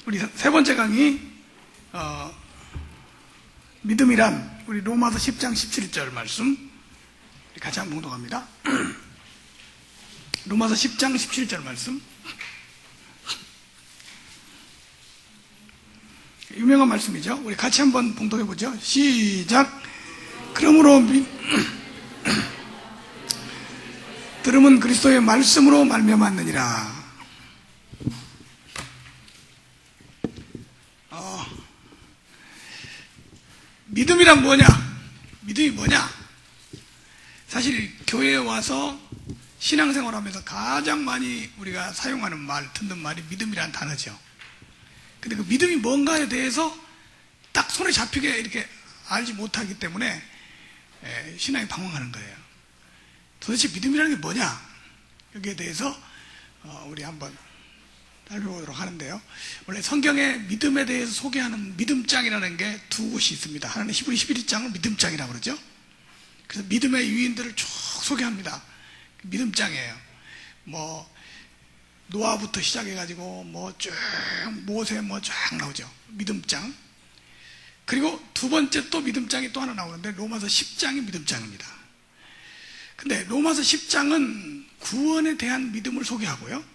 우리 세 번째 강의, 믿음이란 우리 로마서 10장 17절 말씀 같이 한번 봉독합니다. 로마서 10장 17절 말씀. 유명한 말씀이죠. 우리 같이 한번 봉독해 보죠. 시작. 그러므로 들음은 그리스도의 말씀으로 말미암았느니라. 믿음이란 뭐냐? 믿음이 뭐냐? 사실 교회에 와서 신앙생활하면서 가장 많이 우리가 사용하는 말, 듣는 말이 믿음이란 단어죠. 근데 그 믿음이 뭔가에 대해서 딱 손에 잡히게 이렇게 알지 못하기 때문에 신앙이 방황하는 거예요. 도대체 믿음이라는 게 뭐냐? 여기에 대해서 우리 한번 살펴보도록 하는데요. 원래 성경에 믿음에 대해서 소개하는 믿음장이라는 게 두 곳이 있습니다. 하나는 히브리 11장을 믿음장이라고 그러죠. 그래서 믿음의 유인들을 쭉 소개합니다. 믿음장이에요. 노아부터 시작해가지고 쭉 모세 쫙 나오죠. 믿음장. 그리고 두 번째 또 믿음장이 또 하나 나오는데 로마서 10장이 믿음장입니다. 근데 로마서 10장은 구원에 대한 믿음을 소개하고요.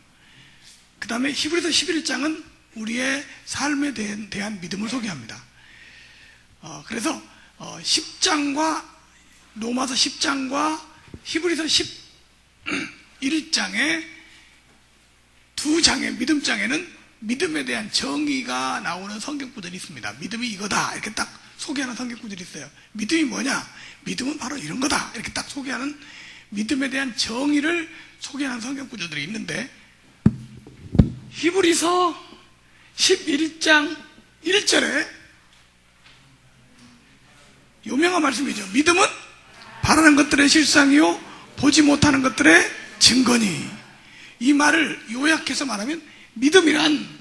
그 다음에 히브리서 11장은 우리의 삶에 대한 믿음을 소개합니다. 그래서 10장과 로마서 10장과 히브리서 11장의 두 장의 믿음장에는 믿음에 대한 정의가 나오는 성경구절이 있습니다. 믿음이 이거다 이렇게 딱 소개하는 성경구절이 있어요. 믿음이 뭐냐? 믿음은 바로 이런 거다 이렇게 딱 소개하는 믿음에 대한 정의를 소개하는 성경구절들이 있는데, 히브리서 11장 1절에 유명한 말씀이죠. 믿음은 바라는 것들의 실상이요 보지 못하는 것들의 증거니. 이 말을 요약해서 말하면 믿음은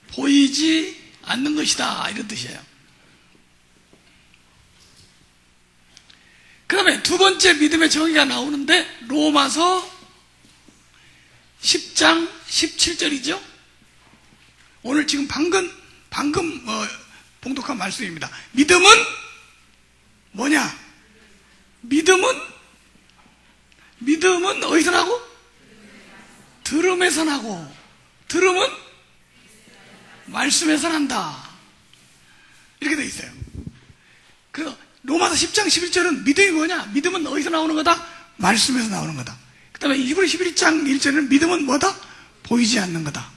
보이지 않는 것이다 이런 뜻이에요. 그 다음에 두 번째 믿음의 정의가 나오는데 로마서 10장 17절이죠. 오늘 지금 방금 봉독한 말씀입니다. 믿음은 뭐냐? 믿음은 어디서 나고? 들음에서 나고, 들음은 말씀에서 난다 이렇게 돼 있어요. 그래서 로마서 10장 11절은 믿음이 뭐냐? 믿음은 어디서 나오는 거다? 말씀에서 나오는 거다. 그 다음에 히브리 11장 1절은 믿음은 뭐다? 보이지 않는 거다.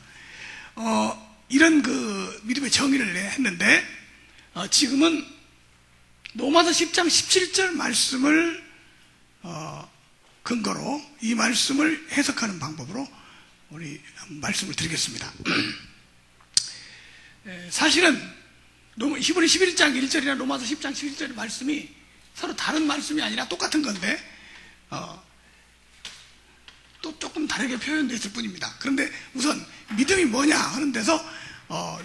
이런 그 믿음의 정의를 했는데, 지금은 로마서 10장 17절 말씀을 근거로 이 말씀을 해석하는 방법으로 우리 말씀을 드리겠습니다. 사실은 히브리 11장 1절이나 로마서 10장 11절 말씀이 서로 다른 말씀이 아니라 똑같은 건데 또 조금 다르게 표현됐을 뿐입니다. 그런데 우선 믿음이 뭐냐 하는 데서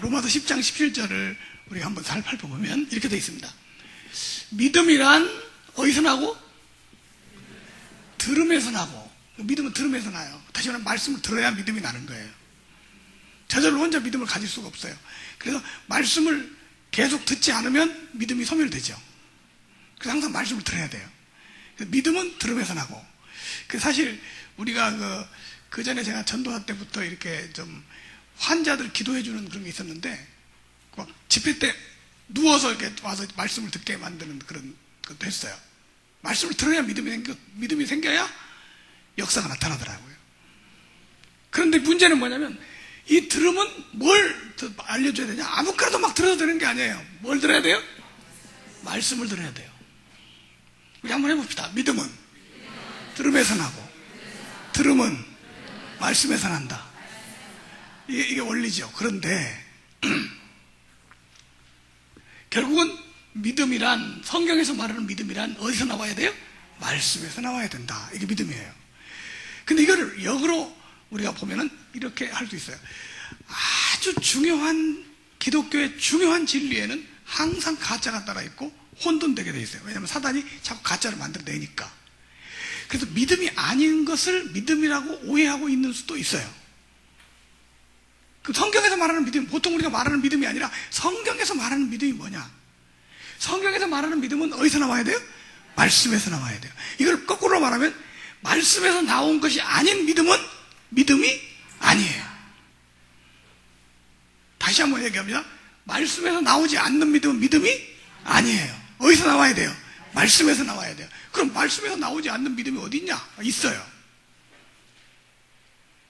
로마서 10장 17절을 우리가 한번 살펴보면 이렇게 되어 있습니다. 믿음이란 어디서 나고? 들음에서 나고. 믿음은 들음에서 나요. 다시 말하면 말씀을 들어야 믿음이 나는 거예요. 저절로 혼자 믿음을 가질 수가 없어요. 그래서 말씀을 계속 듣지 않으면 믿음이 소멸되죠. 그래서 항상 말씀을 들어야 돼요. 믿음은 들음에서 나고. 사실 우리가 그 전에 제가 전도할 때부터 이렇게 좀 환자들 기도해주는 그런 게 있었는데, 막 집회 때 누워서 이렇게 와서 말씀을 듣게 만드는 그런 것도 했어요. 말씀을 들어야 믿음이 생겨야 역사가 나타나더라고요. 그런데 문제는 뭐냐면, 이 들음은 뭘 알려줘야 되냐? 아무거나도 막 들어도 되는 게 아니에요. 뭘 들어야 돼요? 말씀을 들어야 돼요. 우리 한번 해봅시다. 믿음은 들음에서 나고, 들음은 말씀에서 난다. 이게 원리죠. 그런데 결국은 믿음이란, 성경에서 말하는 믿음이란 어디서 나와야 돼요? 말씀에서 나와야 된다. 이게 믿음이에요. 근데 이거를 역으로 우리가 보면은 이렇게 할 수 있어요. 아주 중요한, 기독교의 중요한 진리에는 항상 가짜가 따라 있고 혼돈되게 돼 있어요. 왜냐하면 사단이 자꾸 가짜를 만들어내니까. 그래서 믿음이 아닌 것을 믿음이라고 오해하고 있는 수도 있어요. 그 성경에서 말하는 믿음, 보통 우리가 말하는 믿음이 아니라 성경에서 말하는 믿음이 뭐냐? 성경에서 말하는 믿음은 어디서 나와야 돼요? 말씀에서 나와야 돼요. 이걸 거꾸로 말하면 말씀에서 나온 것이 아닌 믿음은 믿음이 아니에요. 다시 한번 얘기합니다. 말씀에서 나오지 않는 믿음은 믿음이 아니에요. 어디서 나와야 돼요? 말씀에서 나와야 돼요. 그럼 말씀에서 나오지 않는 믿음이 어디 있냐? 있어요.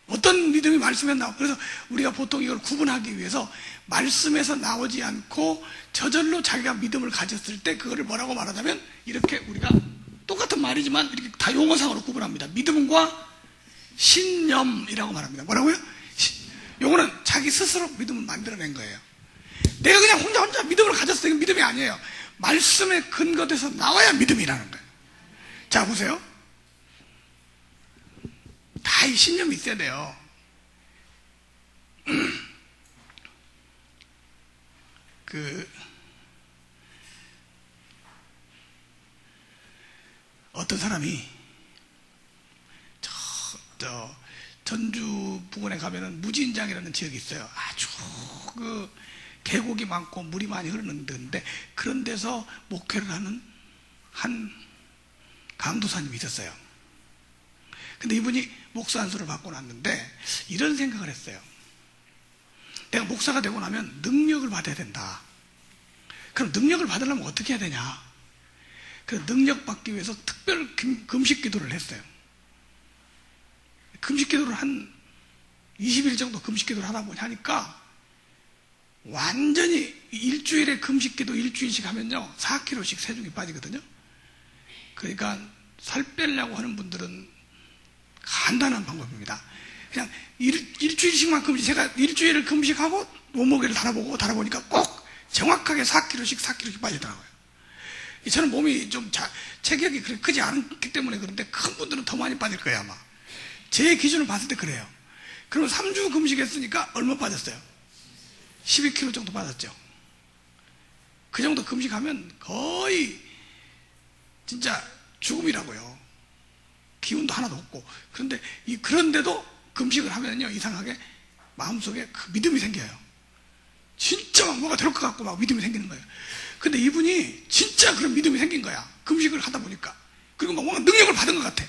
어떤 믿음이 말씀에서 나와? 그래서 우리가 보통 이걸 구분하기 위해서 말씀에서 나오지 않고 저절로 자기가 믿음을 가졌을 때 그거를 뭐라고 말하자면 이렇게 우리가 똑같은 말이지만 이렇게 다 용어상으로 구분합니다. 믿음과 신념이라고 말합니다. 뭐라고요? 요거는 자기 스스로 믿음을 만들어낸 거예요. 내가 그냥 혼자 믿음을 가졌어요. 이건 믿음이 아니에요. 말씀에 근거돼서 나와야 믿음이라는 거예요. 자, 보세요. 다 이 신념이 있어야 돼요. 어떤 사람이 전주 부근에 가면은 무진장이라는 지역이 있어요. 아주 계곡이 많고 물이 많이 흐르는 데인데 그런 데서 목회를 하는 한 강도사님이 있었어요. 근데 이분이 목사 안수를 받고 났는데 이런 생각을 했어요. 내가 목사가 되고 나면 능력을 받아야 된다. 그럼 능력을 받으려면 어떻게 해야 되냐? 그래서 능력 받기 위해서 특별 금식 기도를 했어요. 금식 기도를 한 20일 정도 금식 기도를 하다 보니 하니까 완전히 일주일에 금식 기도 일주일씩 하면요 4kg씩 체중이 빠지거든요. 그러니까 살 빼려고 하는 분들은 간단한 방법입니다. 그냥 일주일씩만 금식, 제가 일주일을 금식하고 몸무게를 달아보니까 꼭 정확하게 4kg씩 빠지더라고요. 저는 몸이 좀 체격이 그렇게 크지 않기 때문에 그런데 큰 분들은 더 많이 빠질 거예요 아마. 제 기준을 봤을 때 그래요. 그러면 3주 금식했으니까 얼마 빠졌어요? 12kg 정도 빠졌죠. 그 정도 금식하면 거의 진짜 죽음이라고요. 기운도 하나도 없고. 그런데도 금식을 하면요 이상하게 마음속에 그 믿음이 생겨요. 진짜 막 뭐가 될 것 같고 막 믿음이 생기는 거예요. 근데 이분이 진짜 그런 믿음이 생긴 거야. 금식을 하다 보니까. 그리고 막 뭔가 능력을 받은 것 같아.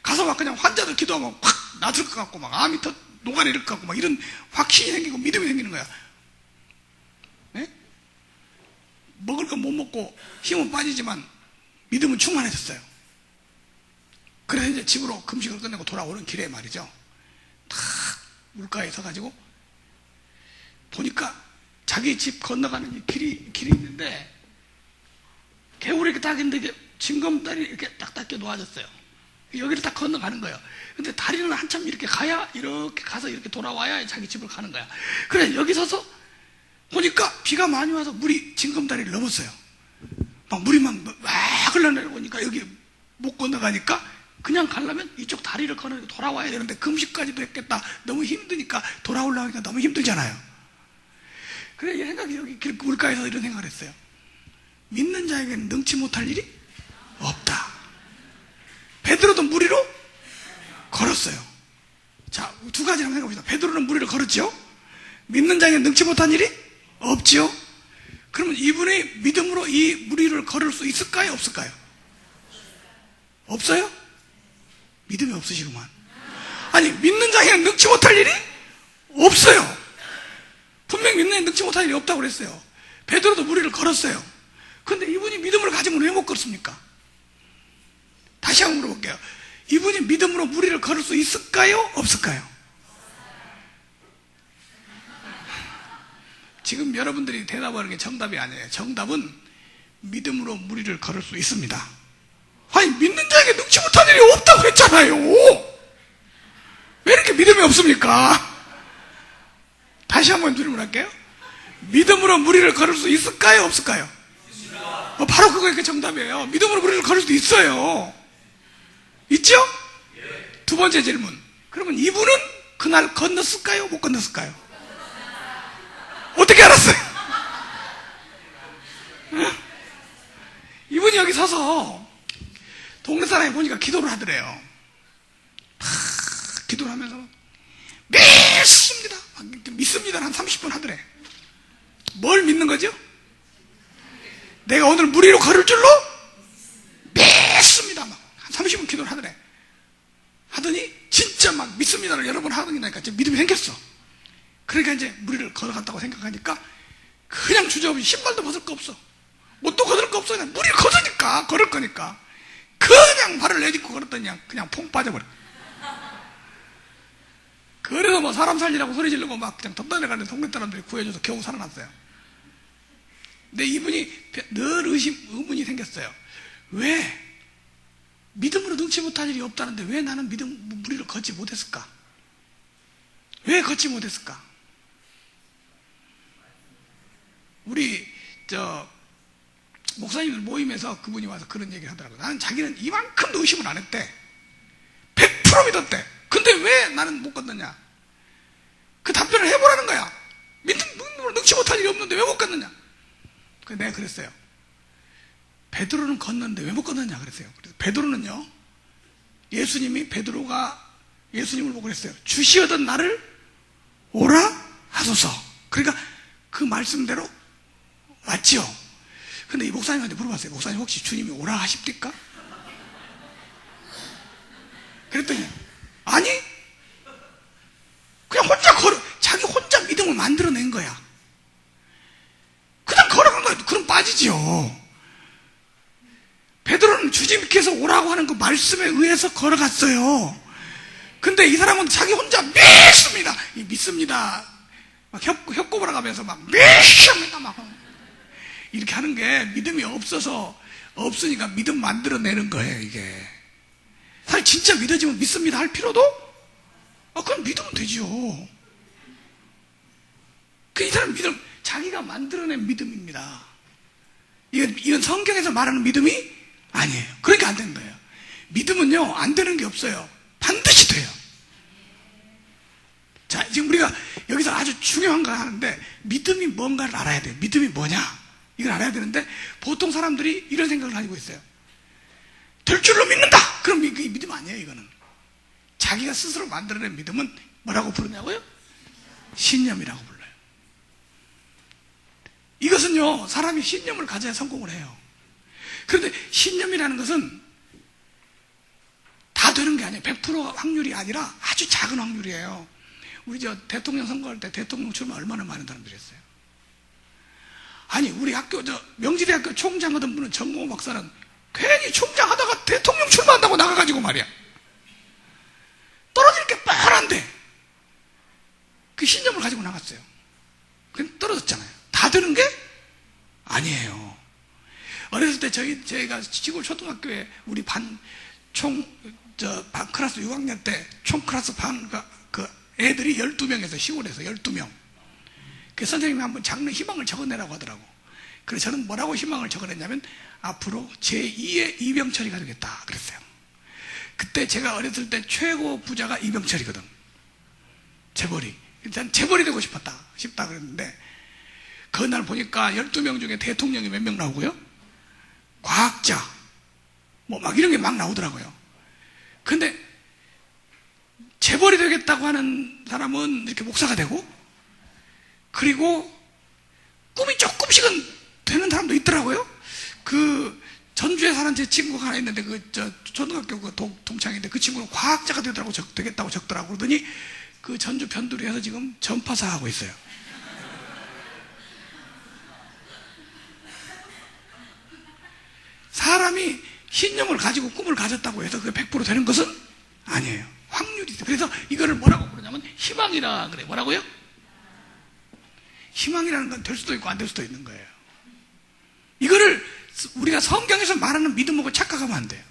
가서 막 그냥 환자들 기도하면 확 낫을 것 같고 막 암이 더 녹아내릴 것 같고 막 이런 확신이 생기고 믿음이 생기는 거야. 네? 먹을 건 못 먹고 힘은 빠지지만 믿음은 충만해졌어요. 그래서 이제 집으로 금식을 끝내고 돌아오는 길에 말이죠. 탁 물가에 서가지고 보니까 자기 집 건너가는 이 길이 있는데 개울이 이렇게 딱 있는데 징검다리 이렇게 딱 놓아졌어요. 여기를 딱 건너가는 거예요. 근데 다리는 한참 이렇게 가야 이렇게 가서 이렇게 돌아와야 자기 집을 가는 거야. 그래 여기 서서 보니까 비가 많이 와서 물이 징검다리를 넘었어요. 막 물이 막 흘러내려오니까 여기 못 건너가니까 그냥 가려면 이쪽 다리를 건너고 돌아와야 되는데 금식까지도 했겠다. 너무 힘드니까 돌아오려고 하니까 너무 힘들잖아요. 그래 이 생각이 여기 물가에서 이런 생각을 했어요. 믿는 자에게는 능치 못할 일이 없다. 베드로도 물 위로 걸었어요. 자, 두 가지 한번 생각해봅시다. 베드로는 물 위로 걸었죠. 믿는 자에게는 능치 못한 일이 없죠. 그러면 이분이 믿음으로 이 물 위를 걸을 수 있을까요? 없을까요? 없어요? 믿음이 없으시구만. 아니 믿는 자에게는 능치 못할 일이 없어요. 분명히 믿는 자에게는 능치 못할 일이 없다고 그랬어요. 베드로도 물 위를 걸었어요. 그런데 이분이 믿음을 가지면 왜 못 걸습니까? 다시 한번 물어볼게요. 이분이 믿음으로 물 위를 걸을 수 있을까요? 없을까요? 지금 여러분들이 대답하는 게 정답이 아니에요. 정답은 믿음으로 물 위를 걸을 수 있습니다. 아니 믿는 자에게 능치 못한 일이 없다고 했잖아요. 왜 이렇게 믿음이 없습니까? 다시 한번 질문할게요. 믿음으로 물 위를 걸을 수 있을까요? 없을까요? 바로 그게 정답이에요. 믿음으로 물 위를 걸을 수도 있어요. 있죠? 두 번째 질문. 그러면 이분은 그날 건넜을까요? 못 건넜을까요? 어떻게 알았어요? 이분이 여기 서서 동네 사람이 보니까 기도를 하더래요. 기도를 하면서 믿습니다. 믿습니다. 한 30분 하더래. 뭘 믿는 거죠? 내가 오늘 물 위로 걸을 줄로 믿습니다. 막 한 30분 기도를 하더래. 하더니 진짜 막 믿습니다를 여러 번 하더니까 믿음이 생겼어. 그러니까 이제 물 위를 걸어갔다고 생각하니까 그냥 주저없이 신발도 벗을 거 없어. 옷도 걷을 거 없어. 그냥 물이 걷으니까 걸을 거니까 그냥 발을 내딛고 걸었더니 그냥 퐁 빠져버려. 그래서 뭐 사람 살리라고 소리 지르고 막 그냥 덤벼내가는데 동네 사람들이 구해줘서 겨우 살아났어요. 근데 이분이 늘 의문이 생겼어요. 왜 믿음으로 능치 못할 일이 없다는데 왜 나는 무리를 걷지 못했을까? 왜 걷지 못했을까? 우리 목사님들 모임에서 그분이 와서 그런 얘기를 하더라고요. 나는 자기는 이만큼도 의심을 안 했대. 100% 믿었대. 근데 왜 나는 못 걷느냐? 그 답변을 해보라는 거야. 믿음으로 능치 못할 일이 없는데 왜 못 걷느냐? 그래서 내가 그랬어요. 베드로는 걷는데 왜 못 걷느냐 그랬어요. 그래서 베드로는요, 예수님이 베드로가 예수님을 보고 그랬어요. 주시어던 나를 오라 하소서. 그러니까 그 말씀대로 왔지요. 근데 이 목사님한테 물어봤어요. 목사님 혹시 주님이 오라 하십니까? 그랬더니 아니, 그냥 혼자 자기 혼자 믿음을 만들어낸 거야. 그냥 걸어간 거야. 그럼 빠지죠. 베드로는 주님께서 오라고 하는 그 말씀에 의해서 걸어갔어요. 근데 이 사람은 자기 혼자 믿습니다. 이 믿습니다. 막 협곡을 하면서 막 믿습니다. 막 이렇게 하는 게 믿음이 없으니까 믿음 만들어내는 거예요, 이게. 사실 진짜 믿어지면 믿습니다 할 필요도? 그럼 믿으면 되죠. 이 사람 믿음, 자기가 만들어낸 믿음입니다. 이건 성경에서 말하는 믿음이 아니에요. 그러니까 안 되는 거예요. 믿음은요, 안 되는 게 없어요. 반드시 돼요. 자, 지금 우리가 여기서 아주 중요한 거 하는데, 믿음이 뭔가를 알아야 돼요. 믿음이 뭐냐? 이걸 알아야 되는데, 보통 사람들이 이런 생각을 가지고 있어요. 될 줄로 믿는다! 그럼 이게 믿음 아니에요, 이거는. 자기가 스스로 만들어낸 믿음은 뭐라고 부르냐고요? 신념이라고 불러요. 이것은요, 사람이 신념을 가져야 성공을 해요. 그런데 신념이라는 것은 다 되는 게 아니에요. 100% 확률이 아니라 아주 작은 확률이에요. 우리 대통령 선거할 때 대통령 출마 얼마나 많은 사람들이 했어요. 아니, 우리 학교, 명지대학교 총장 하던 분은 정공호 박사는 괜히 총장 하다가 대통령 출마한다고 나가가지고 말이야. 떨어질 게 뻔한데 그 신념을 가지고 나갔어요. 그냥 떨어졌잖아요. 다 되는 게 아니에요. 어렸을 때 저희가 시골 초등학교에 우리 반 클래스 6학년 때 총 클래스 그 애들이 12명에서 시골에서 12명. 그 선생님이 한번 장래 희망을 적어내라고 하더라고. 그래서 저는 뭐라고 희망을 적어냈냐면 앞으로 제2의 이병철이가 되겠다 그랬어요. 그때 제가 어렸을 때 최고 부자가 이병철이거든. 재벌이. 일단 재벌이 되고 싶다 그랬는데 그날 보니까 12명 중에 대통령이 몇 명 나오고요? 과학자 뭐 막 이런 게 막 나오더라고요. 근데 재벌이 되겠다고 하는 사람은 이렇게 목사가 되고, 그리고 꿈이 조금씩은 되는 사람도 있더라고요. 그 전주에 사는 제 친구가 하나 있는데 초등학교 그 동창인데 그 친구는 과학자가 되겠다고 적더라고. 그러더니 그 전주 변두리에서 지금 전파사 하고 있어요. 사람이 신념을 가지고 꿈을 가졌다고 해서 그게 100% 되는 것은 아니에요. 확률이 있어요. 그래서 이거를 뭐라고 부르냐면 희망이라 그래. 뭐라고요? 희망이라는 건 될 수도 있고 안 될 수도 있는 거예요. 이거를 우리가 성경에서 말하는 믿음하고 착각하면 안 돼요.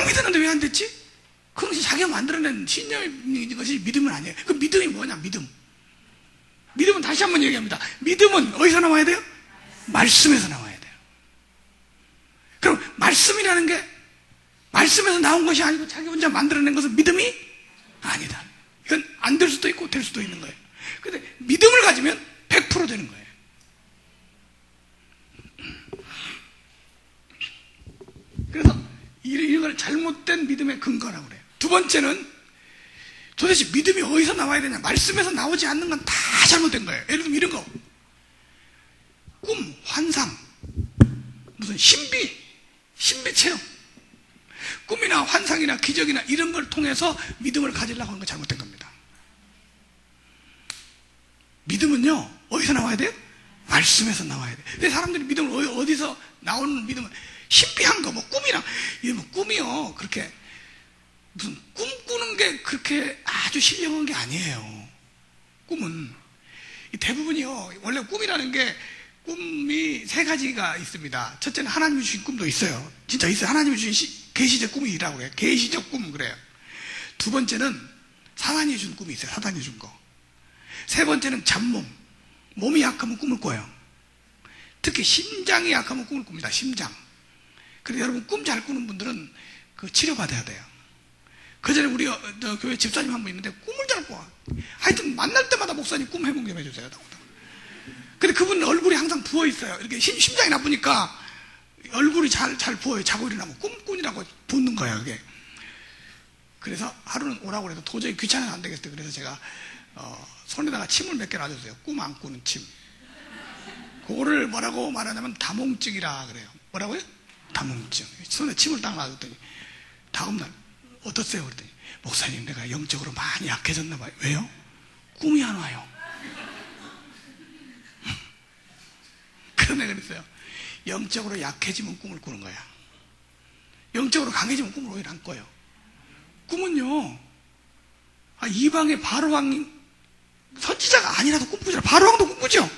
믿었는데 왜 안 됐지? 그건 자기가 만들어낸 신념인 것이 믿음은 아니에요. 그 믿음이 뭐냐? 믿음은 다시 한번 얘기합니다. 믿음은 어디서 나와야 돼요? 말씀에서 나와야 돼요. 그럼 말씀이라는 게 말씀에서 나온 것이 아니고 자기 혼자 만들어낸 것은 믿음이 아니다. 이건 안 될 수도 있고 될 수도 있는 거예요. 근데 믿음을 가지면 100% 되는 거예요. 이걸 잘못된 믿음의 근거라고 그래요. 두 번째는 도대체 믿음이 어디서 나와야 되냐? 말씀에서 나오지 않는 건 다 잘못된 거예요. 예를 들면 이런 거. 꿈, 환상, 무슨 신비 체험. 꿈이나 환상이나 기적이나 이런 걸 통해서 믿음을 가지려고 하는 건 잘못된 겁니다. 믿음은요, 어디서 나와야 돼요? 말씀에서 나와야 돼요. 근데 사람들이 믿음을 어디서 나오는 믿음은 신비한 거, 뭐 꿈이랑, 뭐 꿈이요, 그렇게, 무슨 꿈꾸는 게 그렇게 아주 신령한 게 아니에요. 꿈은. 대부분이요, 원래 꿈이라는 게 꿈이 세 가지가 있습니다. 첫째는 하나님이 주신 꿈도 있어요. 진짜 있어요. 하나님이 주신 계시적 꿈이라고 그래요. 계시적 꿈 그래요. 두 번째는 사단이 준 꿈이 있어요. 사단이 준 거. 세 번째는 잡몸. 몸이 약하면 꿈을 꿔요. 특히 심장이 약하면 꿈을 꿉니다. 심장. 그래서 여러분 꿈 잘 꾸는 분들은 그 치료받아야 돼요. 그전에 우리 교회 집사님 한 분 있는데 꿈을 잘 꿔. 하여튼 만날 때마다 목사님 꿈 해몽 좀 해주세요. 근데 그분 얼굴이 항상 부어있어요. 이렇게 심장이 나쁘니까 얼굴이 잘 부어요. 자고 일어나면 꿈꾼이라고 붓는 거예요, 그게. 그래서 하루는 오라고 해서 도저히 귀찮아서 안 되겠어요. 그래서 제가, 손에다가 침을 몇 개 놔줬어요. 꿈 안 꾸는 침. 그거를 뭐라고 말하냐면 다몽증이라 그래요. 뭐라고요? 다몽증. 손에 침을 딱 놔줬더니, 다음날, 어떻어요? 그랬더니, 목사님, 내가 영적으로 많이 약해졌나 봐요. 왜요? 꿈이 안 와요. 그런 애가 있어요. 영적으로 약해지면 꿈을 꾸는 거야. 영적으로 강해지면 꿈을 오히려 안 꿔요. 꿈은요, 이방의 바로왕 선지자가 아니라도 꿈꾸잖아. 바로왕도 꿈꾸죠?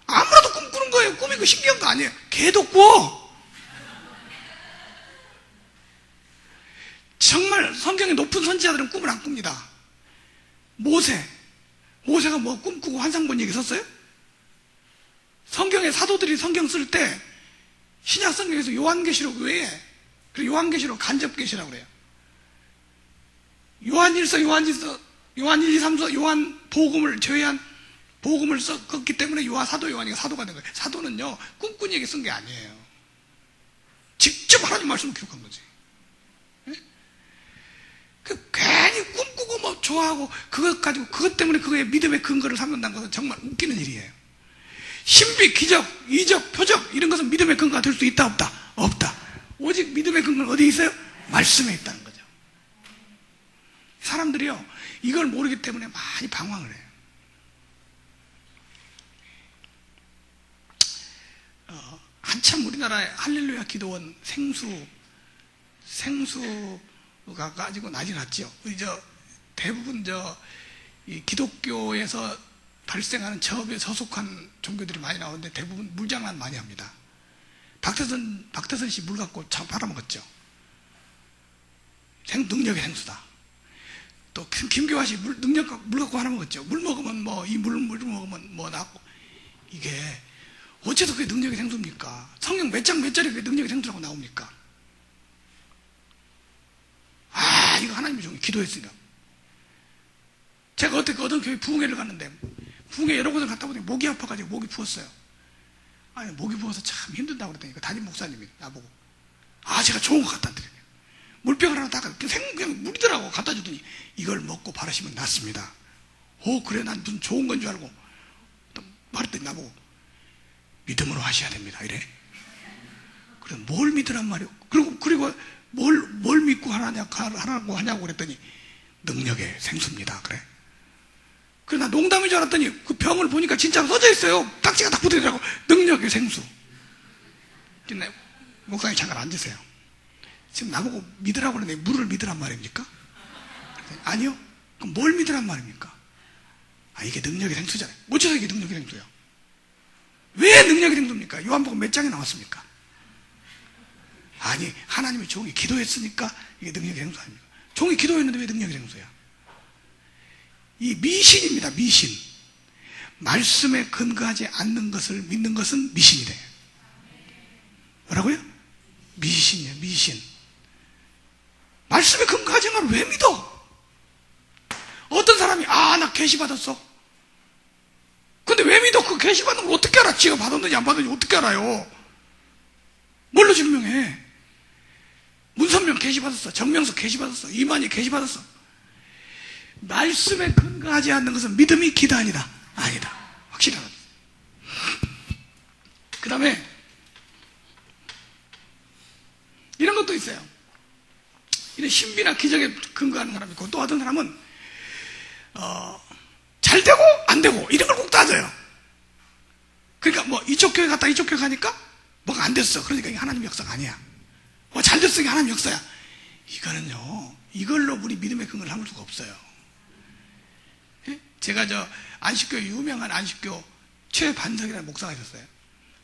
아무라도 꿈꾸는 거예요. 꿈이 그 신기한 거 아니에요. 개도 꿔. 정말 성경의 높은 선지자들은 꿈을 안 꿉니다. 모세가 뭐 꿈꾸고 환상 본 얘기 썼어요? 성경의 사도들이 성경 쓸 때 신약 성경에서 요한계시록 외에, 그리고 요한계시록 간접계시라고 그래요. 요한 1서, 요한 1, 2, 3서, 요한 복음을 제외한 복음을 썼기 때문에 사도 요한이가 사도가 된 거예요. 사도는요, 꿈꾼 얘기 쓴 게 아니에요. 직접 하나님 말씀을 기록한 거지. 괜히 꿈꾸고 뭐 좋아하고 그것 가지고 그것 때문에 그거의 믿음의 근거를 삼는다는 것은 정말 웃기는 일이에요. 신비, 기적, 이적, 표적 이런 것은 믿음의 근거가 될 수 있다 없다? 없다. 오직 믿음의 근거는 어디에 있어요? 말씀에 있다는 거죠. 사람들이요, 이걸 모르기 때문에 많이 방황을 해요. 한참 우리나라에 할렐루야 기도원 생수가 가지고 난리 났죠. 대부분 이 기독교에서 발생하는 저업에 서속한 종교들이 많이 나오는데 대부분 물장난 많이 합니다. 박태선 씨 물 갖고 참 팔아먹었죠. 능력의 생수다. 또 김교화 씨 물 갖고 하나 먹었죠. 물 먹으면 물 먹으면 뭐 나고. 이게 어째서 그게 능력의 생수입니까? 성경 몇 장 몇 절에 그게 능력의 생수라고 나옵니까? 이거 하나님의 종이 기도했으니까. 제가 어떤 교회 부흥회를 갔는데 부흥회 여러 곳을 갔다 보니 목이 아파가지고 목이 부었어요. 목이 부어서 참 힘든다고 그랬더니 담임 목사님이 나보고 제가 좋은 거 갖다 드려요. 물병을 하나 딱 그냥 물이더라고 갖다 주더니 이걸 먹고 바르시면 낫습니다. 그래 난 무슨 좋은 건 줄 알고 또 말했더니 나보고 믿음으로 하셔야 됩니다 이래. 그래 뭘 믿으란 말이오. 그리고 뭘 믿고 하라고 하냐고 그랬더니 능력의 생수입니다. 그래. 그래 나 농담인 줄 알았더니 그 병을 보니까 진짜로 써져 있어요. 딱지가 딱 붙어있더라고. 능력의 생수. 근데 목사님 잠깐 앉으세요. 지금 나보고 믿으라고 그러는데 물을 믿으란 말입니까? 아니요. 그럼 뭘 믿으란 말입니까? 이게 능력의 생수잖아요. 어째서 이게 능력의 생수야? 왜 능력의 생수입니까? 요한복음 몇 장에 나왔습니까? 아니 하나님의 종이 기도했으니까 이게 능력의 생수 아닙니까? 종이 기도했는데 왜 능력의 생수야? 이 미신입니다. 미신. 말씀에 근거하지 않는 것을 믿는 것은 미신이 돼요. 뭐라고요? 미신이에요. 미신. 말씀에 근거하지 않는 걸 왜 믿어? 어떤 사람이 나 계시 받았어. 근데 왜 믿어? 그 계시 받는 걸 어떻게 알아? 지가 받았는지 안 받았는지 어떻게 알아요? 뭘로 증명해? 문선명 계시받았어. 정명석 계시받았어. 이만희 계시받았어. 말씀에 근거하지 않는 것은 믿음이 기단이다. 아니다. 확실하다. 그 다음에 이런 것도 있어요. 이런 신비나 기적에 근거하는 사람이 있고, 또 어떤 사람은 잘 되고 안 되고 이런 걸 꼭 따져요. 그러니까 뭐 이쪽 교회 갔다 이쪽 교회 가니까 뭐가 안 됐어. 그러니까 이게 하나님 역사가 아니야. 뭐 잘 됐으니까 하나님 역사야. 이거는요, 이걸로 우리 믿음의 근거를 삼을 수가 없어요. 예? 제가 안식교, 유명한 안식교 최반석이라는 목사가 있었어요.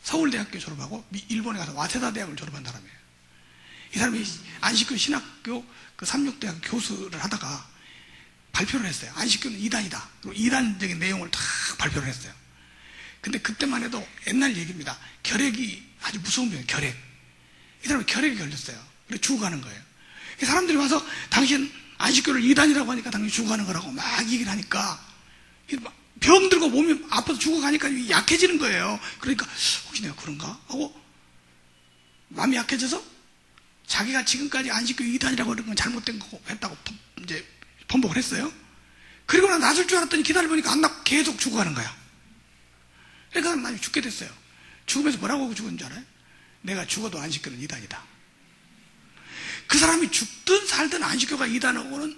서울대학교 졸업하고 일본에 가서 와세다 대학을 졸업한 사람이에요. 이 사람이 안식교 신학교 그 삼육대학 교수를 하다가 발표를 했어요. 안식교는 이단이다. 그리고 이단적인 내용을 다 발표를 했어요. 근데 그때만 해도 옛날 얘기입니다. 결핵이 아주 무서운 병이에요. 결핵. 이 사람이 결핵이 걸렸어요. 그래서 죽어가는 거예요. 사람들이 와서 당신 안식교를 이단이라고 하니까 당신 죽어가는 거라고 막 얘기를 하니까 병 들고 몸이 아파서 죽어가니까 약해지는 거예요. 그러니까 혹시 내가 그런가 하고 마음이 약해져서 자기가 지금까지 안식교 이단이라고 하는 건 잘못된 거 했다고 이제 번복을 했어요. 그리고 난 낫을 줄 알았더니 기다려보니까 안 낫고 계속 죽어가는 거야. 그러니까 나중에 죽게 됐어요. 죽으면서 뭐라고 하고 죽은 줄 알아요? 내가 죽어도 안식교는 이단이다. 그 사람이 죽든 살든 안식교가 이단하고는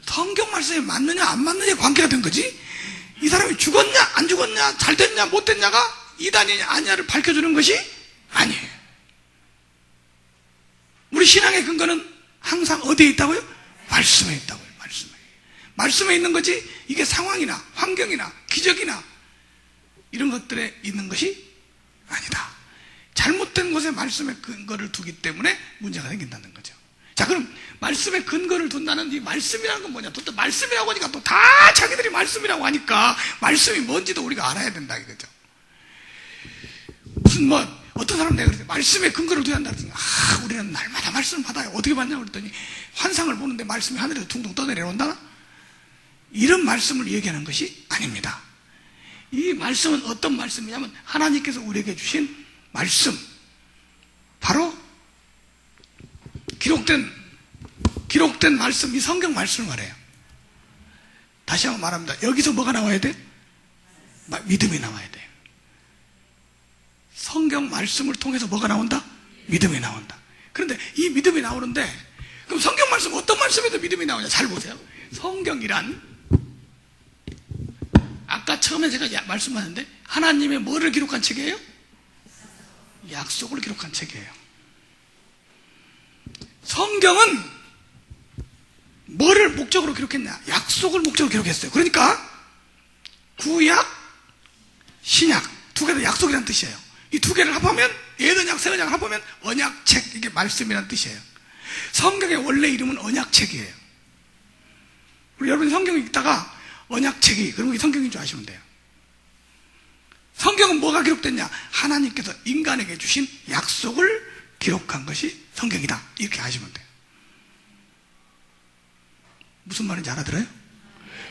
성경 말씀에 맞느냐 안 맞느냐의 관계가 된 거지, 이 사람이 죽었냐 안 죽었냐 잘 됐냐 못 됐냐가 이단이냐 아니냐를 밝혀주는 것이 아니에요. 우리 신앙의 근거는 항상 어디에 있다고요? 말씀에 있다고요. 말씀에 있는 거지, 이게 상황이나 환경이나 기적이나 이런 것들에 있는 것이 아니다. 잘못된 곳에 말씀의 근거를 두기 때문에 문제가 생긴다는 거죠. 자, 그럼 말씀의 근거를 둔다는 이 말씀이라는 건 뭐냐? 또 말씀이라고 하니까 또 다 자기들이 말씀이라고 하니까 말씀이 뭔지도 우리가 알아야 된다 이거죠. 무슨 어떤 사람 내가 그랬더니 말씀의 근거를 둬야 한다 그랬더니, 우리는 날마다 말씀을 받아요. 어떻게 받냐고 그랬더니 환상을 보는데 말씀이 하늘에서 둥둥 떠내려온다? 이런 말씀을 얘기하는 것이 아닙니다. 이 말씀은 어떤 말씀이냐면 하나님께서 우리에게 주신 말씀, 바로 기록된 말씀, 이 성경 말씀을 말해요. 다시 한번 말합니다. 여기서 뭐가 나와야 돼? 믿음이 나와야 돼요. 성경 말씀을 통해서 뭐가 나온다? 믿음이 나온다. 그런데 이 믿음이 나오는데, 그럼 성경 말씀 어떤 말씀에도 믿음이 나오냐? 잘 보세요. 성경이란, 아까 처음에 제가 말씀하셨는데 하나님의 뭐를 기록한 책이에요? 약속을 기록한 책이에요. 성경은 뭐를 목적으로 기록했냐? 약속을 목적으로 기록했어요. 그러니까 구약, 신약 두 개 다 약속이라는 뜻이에요. 이 두 개를 합하면, 예언약, 세언약 합하면 언약책, 이게 말씀이라는 뜻이에요. 성경의 원래 이름은 언약책이에요. 우리 여러분 성경 읽다가 언약책이, 그럼 이게 성경인 줄 아시면 돼요. 성경은 뭐가 기록됐냐? 하나님께서 인간에게 주신 약속을 기록한 것이 성경이다. 이렇게 아시면 돼요. 무슨 말인지 알아들어요?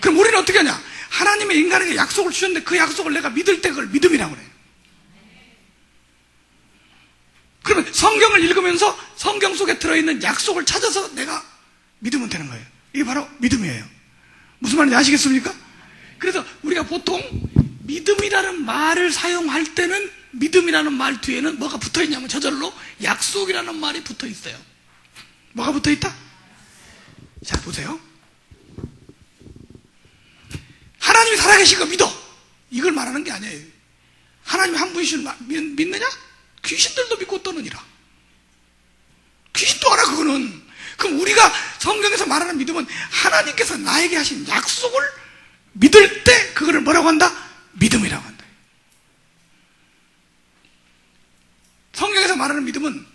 그럼 우리는 어떻게 하냐? 하나님의 인간에게 약속을 주셨는데 그 약속을 내가 믿을 때 그걸 믿음이라고 그래요. 그러면 성경을 읽으면서 성경 속에 들어있는 약속을 찾아서 내가 믿으면 되는 거예요. 이게 바로 믿음이에요. 무슨 말인지 아시겠습니까? 그래서 우리가 보통 믿음이라는 말을 사용할 때는 믿음이라는 말 뒤에는 뭐가 붙어 있냐면 저절로 약속이라는 말이 붙어 있어요. 뭐가 붙어 있다? 자, 보세요. 하나님이 살아계신 거 믿어. 이걸 말하는 게 아니에요. 하나님 한 분이신 믿느냐? 귀신들도 믿고 떠느니라. 귀신도 알아, 그거는. 그럼 우리가 성경에서 말하는 믿음은 하나님께서 나에게 하신 약속을 믿을 때 그거를 뭐라고 한다? 믿음이라고 한다. 성경에서 말하는 믿음은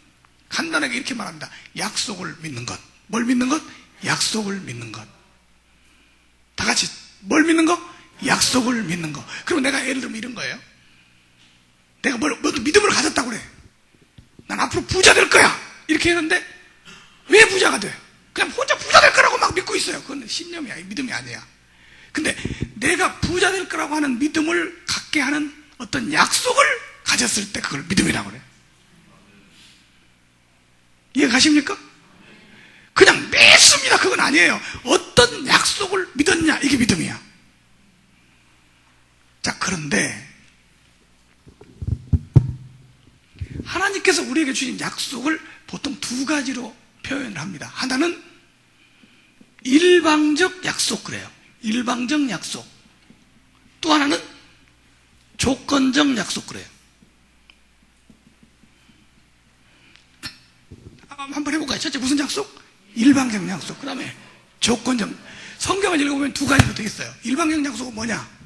간단하게 이렇게 말합니다. 약속을 믿는 것. 뭘 믿는 것? 약속을 믿는 것. 다 같이 뭘 믿는 것? 약속을 믿는 것. 그럼 내가 예를 들면 이런 거예요. 내가 믿음을 가졌다고 그래. 난 앞으로 부자 될 거야. 이렇게 했는데 왜 부자가 돼? 그냥 혼자 부자 될 거라고 막 믿고 있어요. 그건 신념이야. 믿음이 아니야. 근데 내가 부자 될 거라고 하는 믿음을 갖게 하는 어떤 약속을 가졌을 때 그걸 믿음이라고 그래요. 이해 가십니까? 그냥 믿습니다. 그건 아니에요. 어떤 약속을 믿었냐, 이게 믿음이야. 자, 그런데 하나님께서 우리에게 주신 약속을 보통 두 가지로 표현을 합니다. 하나는 일방적 약속, 그래요. 일방적 약속. 또 하나는 조건적 약속, 그래요. 한번 해볼까요? 첫째 무슨 약속? 일방적 약속. 그 다음에 조건적. 성경을 읽어보면 두 가지로 되어 있어요. 일방적 약속은 뭐냐?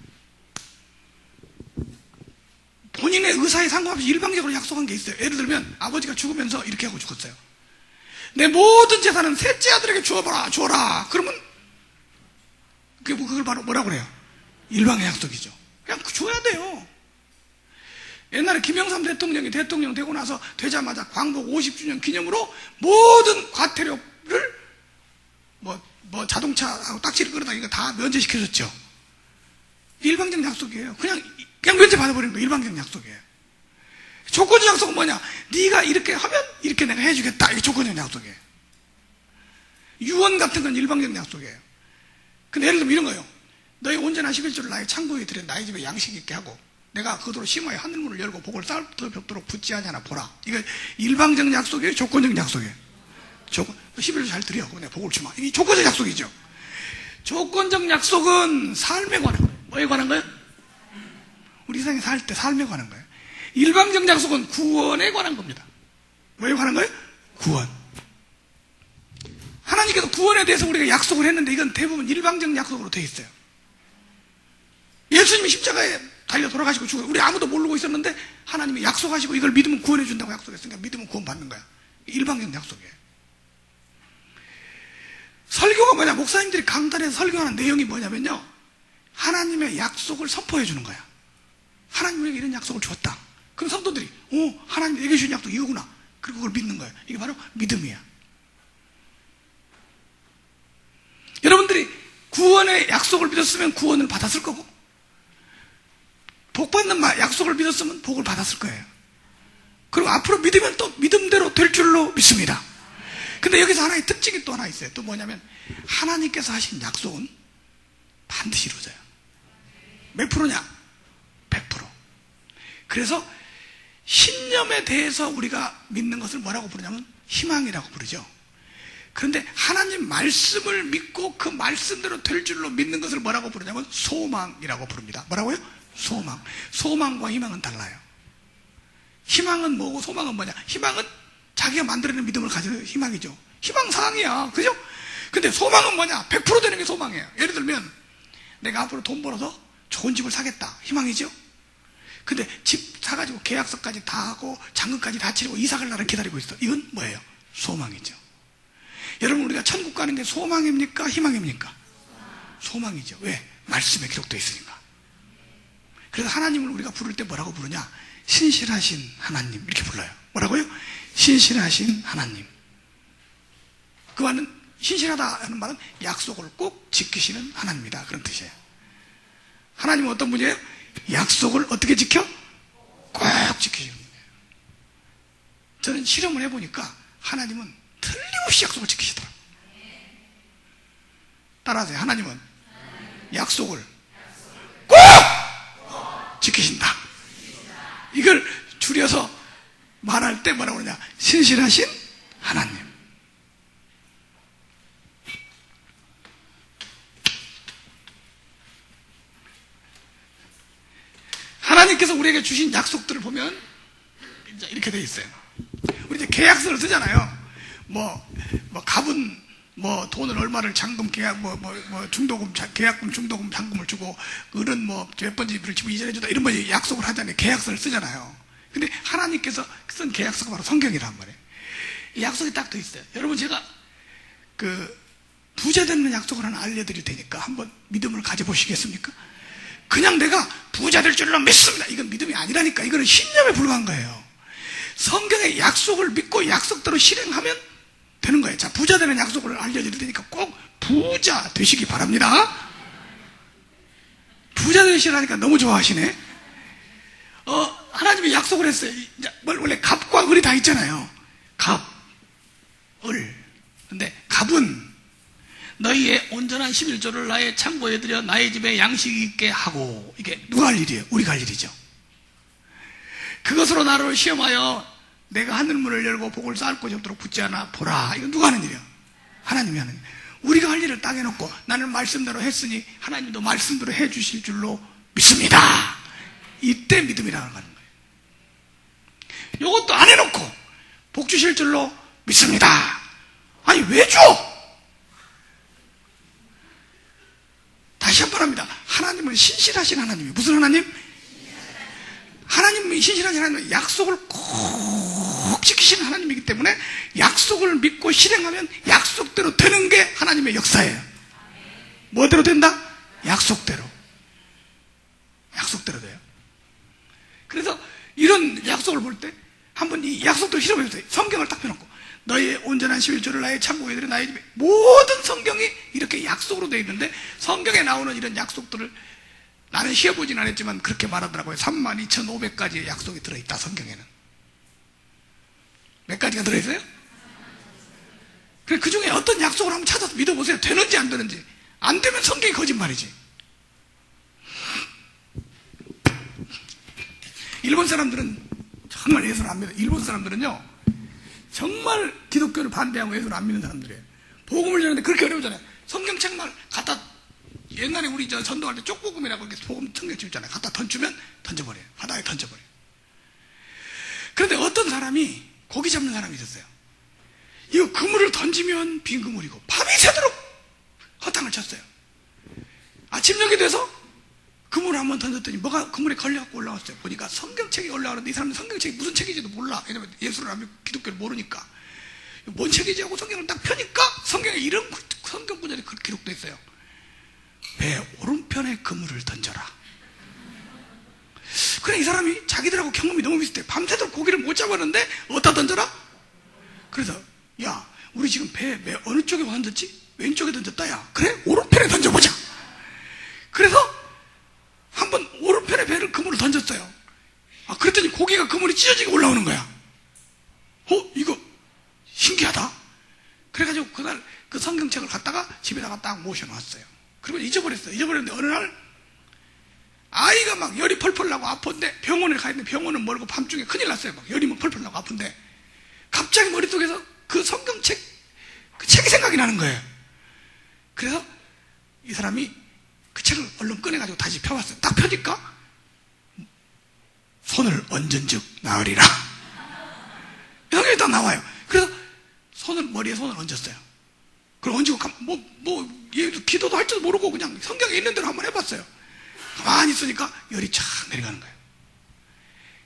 본인의 의사에 상관없이 일방적으로 약속한 게 있어요. 예를 들면 아버지가 죽으면서 이렇게 하고 죽었어요. 내 모든 재산은 셋째 아들에게 주어라. 그러면 그걸 바로 뭐라고 그래요? 일방의 약속이죠. 그냥 줘야 돼요. 옛날에 김영삼 대통령이 대통령 되고 나서 되자마자 광복 50주년 기념으로 모든 과태료를 뭐 자동차하고 딱지를 끌어다 이거 다 면제시켜줬죠. 일방적 약속이에요. 그냥 면제 받아버리는 거 일방적 약속이에요. 조건적 약속은 뭐냐? 네가 이렇게 하면 이렇게 내가 해주겠다. 이게 조건적 약속이에요. 유언 같은 건 일방적 약속이에요. 근데 예를 들면 이런 거예요. 너희 온전한 11조를 나의 창고에 들여 나의 집에 양식 있게 하고 내가 그도로 심하여 하늘문을 열고 복을 쌀터 벽도록 붙지 않냐나 보라. 이거 일방적 약속이에요? 조건적 약속이에요? 11조 잘 드려. 내가 복을 주마. 이게 조건적 약속이죠. 조건적 약속은 삶에 관한 거예요. 뭐에 관한 거예요? 우리 세상에 살 때 삶에 관한 거예요. 일방적 약속은 구원에 관한 겁니다. 뭐에 관한 거예요? 구원. 하나님께서 구원에 대해서 우리가 약속을 했는데 이건 대부분 일방적 약속으로 되어 있어요. 예수님이 십자가에 달려 돌아가시고 죽어요. 우리 아무도 모르고 있었는데 하나님이 약속하시고 이걸 믿으면 구원해 준다고 약속했으니까 믿으면 구원 받는 거야. 일방적 약속이에요. 설교가 뭐냐? 목사님들이 강단에서 설교하는 내용이 뭐냐면요, 하나님의 약속을 선포해 주는 거야. 하나님 우리에게 이런 약속을 주었다. 그럼 성도들이 하나님 내게 주신 약속 이거구나. 그리고 그걸 믿는 거예요. 이게 바로 믿음이야. 여러분들이 구원의 약속을 믿었으면 구원을 받았을 거고, 복 받는 약속을 믿었으면 복을 받았을 거예요. 그리고 앞으로 믿으면 또 믿음대로 될 줄로 믿습니다. 근데 여기서 하나의 특징이 또 하나 있어요. 또 뭐냐면 하나님께서 하신 약속은 반드시 이루어져요. 몇 프로냐? 100%. 그래서 신념에 대해서 우리가 믿는 것을 뭐라고 부르냐면 희망이라고 부르죠. 그런데 하나님 말씀을 믿고 그 말씀대로 될 줄로 믿는 것을 뭐라고 부르냐면 소망이라고 부릅니다. 뭐라고요? 소망. 소망과 희망은 달라요. 희망은 뭐고 소망은 뭐냐? 희망은 자기가 만들어낸 믿음을 가지는 희망이죠. 희망사항이야. 그죠? 근데 소망은 뭐냐? 100% 되는 게 소망이에요. 예를 들면 내가 앞으로 돈 벌어서 좋은 집을 사겠다. 희망이죠? 근데 집 사가지고 계약서까지 다 하고 잔금까지 다 치르고 이사 갈 날을 기다리고 있어. 이건 뭐예요? 소망이죠. 여러분, 우리가 천국 가는 게 소망입니까? 희망입니까? 소망이죠. 왜? 말씀에 기록되어 있으니까. 그래서 하나님을 우리가 부를 때 뭐라고 부르냐? 신실하신 하나님, 이렇게 불러요. 뭐라고요? 신실하신 하나님. 그 말은, 신실하다 하는 말은 약속을 꼭 지키시는 하나님이다, 그런 뜻이에요. 하나님은 어떤 분이에요? 약속을 어떻게 지켜? 꼭 지키시는 분이에요. 저는 실험을 해보니까 하나님은 틀림없이 약속을 지키시더라고요. 따라하세요. 하나님은 약속을 꼭 지키신다. 이걸 줄여서 말할 때 뭐라고 그러냐? 신실하신 하나님. 하나님께서 우리에게 주신 약속들을 보면 이렇게 돼 있어요. 우리 이제 계약서를 쓰잖아요. 갑은 돈을 얼마를 잔금 계약 중도금 계약금 중도금 잔금을 주고 을은 몇 번째 일을 지금 이전해 주다 이런 거 약속을 하잖아요. 계약서를 쓰잖아요. 근데 하나님께서 쓴 계약서가 바로 성경이란 말이에요. 이 약속이 딱 돼 있어요. 여러분, 제가 부자 되는 약속을 하나 알려드릴 테니까 한번 믿음을 가져보시겠습니까? 그냥 내가 부자 될 줄로 믿습니다. 이건 믿음이 아니라니까. 이거는 신념에 불과한 거예요. 성경의 약속을 믿고 약속대로 실행하면 되는 거예요. 자, 부자 되는 약속을 알려드릴 테니까 꼭 부자 되시기 바랍니다. 부자 되시라니까 너무 좋아하시네. 하나님이 약속을 했어요. 원래 갑과 을이 다 있잖아요. 갑, 을. 근데 갑은 너희의 온전한 11조를 나의 창고에 들여 나의 집에 양식 있게 하고, 이게 누가 할 일이에요? 우리가 할 일이죠. 그것으로 나를 시험하여 내가 하늘문을 열고 복을 쌓을 곳이 없도록 붙지 않아 보라. 이거 누가 하는 일이야? 하나님이 하는 일. 우리가 할 일을 딱 해놓고 나는 말씀대로 했으니 하나님도 말씀대로 해주실 줄로 믿습니다. 이때 믿음이라고 하는 거예요. 이것도 안 해놓고 복 주실 줄로 믿습니다. 아니 왜 줘? 다시 한 번 합니다. 하나님은 신실하신 하나님이에요. 무슨 하나님? 하나님은 신실하신 하나님은 약속을 꼭 지키시는 하나님이기 때문에 약속을 믿고 실행하면 약속대로 되는 게 하나님의 역사예요. 뭐대로 된다? 약속대로. 약속대로 돼요. 그래서 이런 약속을 볼 때 한번 이 약속대로 실험해보세요. 성경을 딱 펴놓고 너희의 온전한 11조를 나의 창고에 들여 나의 집에, 모든 성경이 이렇게 약속으로 되어 있는데 성경에 나오는 이런 약속들을 나는 시험보진 않았지만 그렇게 말하더라고요. 32,500가지의 약속이 들어있다. 성경에는 몇 가지가 들어있어요? 그 중에 어떤 약속을 한번 찾아서 믿어보세요. 되는지 안 되는지. 안 되면 성경이 거짓말이지. 일본 사람들은 정말 예수를 안 믿어요. 일본 사람들은요 정말 기독교를 반대하고 예수를 안 믿는 사람들이에요. 복음을 전하는데 그렇게 어려우잖아요. 성경책만 갖다, 옛날에 우리 전도할 때 쪽복음이라고 이렇게 복음 성경책 있잖아요. 갖다 던지면 던져버려요. 바다에 던져버려요. 그런데 어떤 사람이 고기 잡는 사람이 있었어요. 이거 그물을 던지면 빈 그물이고 밤이 새도록 허탕을 쳤어요. 아침 여기 돼서 그물을 한번 던졌더니 뭐가 그물에 걸려갖고 올라왔어요. 보니까 성경책이 올라오는데 이 사람은 성경책이 무슨 책인지도 몰라. 왜냐면 예수를 안 믿고 기독교를 모르니까. 뭔 책이지 하고 성경을 딱 펴니까 성경에 이런 성경 구절이 기록되어 있어요. 배 오른편에 그물을 던져라. 그래, 이 사람이 자기들하고 경험이 너무 비슷해. 밤새도록 고기를 못 잡았는데 어디다 던져라? 그래서 야, 우리 지금 배 어느 쪽에 던졌지? 왼쪽에 던졌다. 야, 그래? 오른편에 던져보자. 그래서 한번 오른편에 배를 그물을 던졌어요. 아, 그랬더니 고기가 그물이 찢어지게 올라오는 거야. 이거 신기하다. 그래가지고 그날 그 성경책을 갖다가 집에다가 딱 모셔놨어요. 그리고 잊어버렸어요. 잊어버렸는데 어느 날 아이가 막 열이 펄펄 나고 아픈데 병원에 가 있는데 병원은 멀고 밤중에 큰일 났어요. 막 열이 막 펄펄 나고 아픈데 갑자기 머릿속에서 그 성경책, 그 책이 생각이 나는 거예요. 그래서 이 사람이 그 책을 얼른 꺼내가지고 다시 펴봤어요. 딱 펴니까 손을 얹은즉 나으리라. 성경이 딱 나와요. 그래서 머리에 손을 얹었어요. 그걸 얹고 얘도 기도도 할 줄도 모르고 그냥 성경에 있는 대로 한번 해봤어요. 가만히 있으니까 열이 쫙 내려가는 거예요.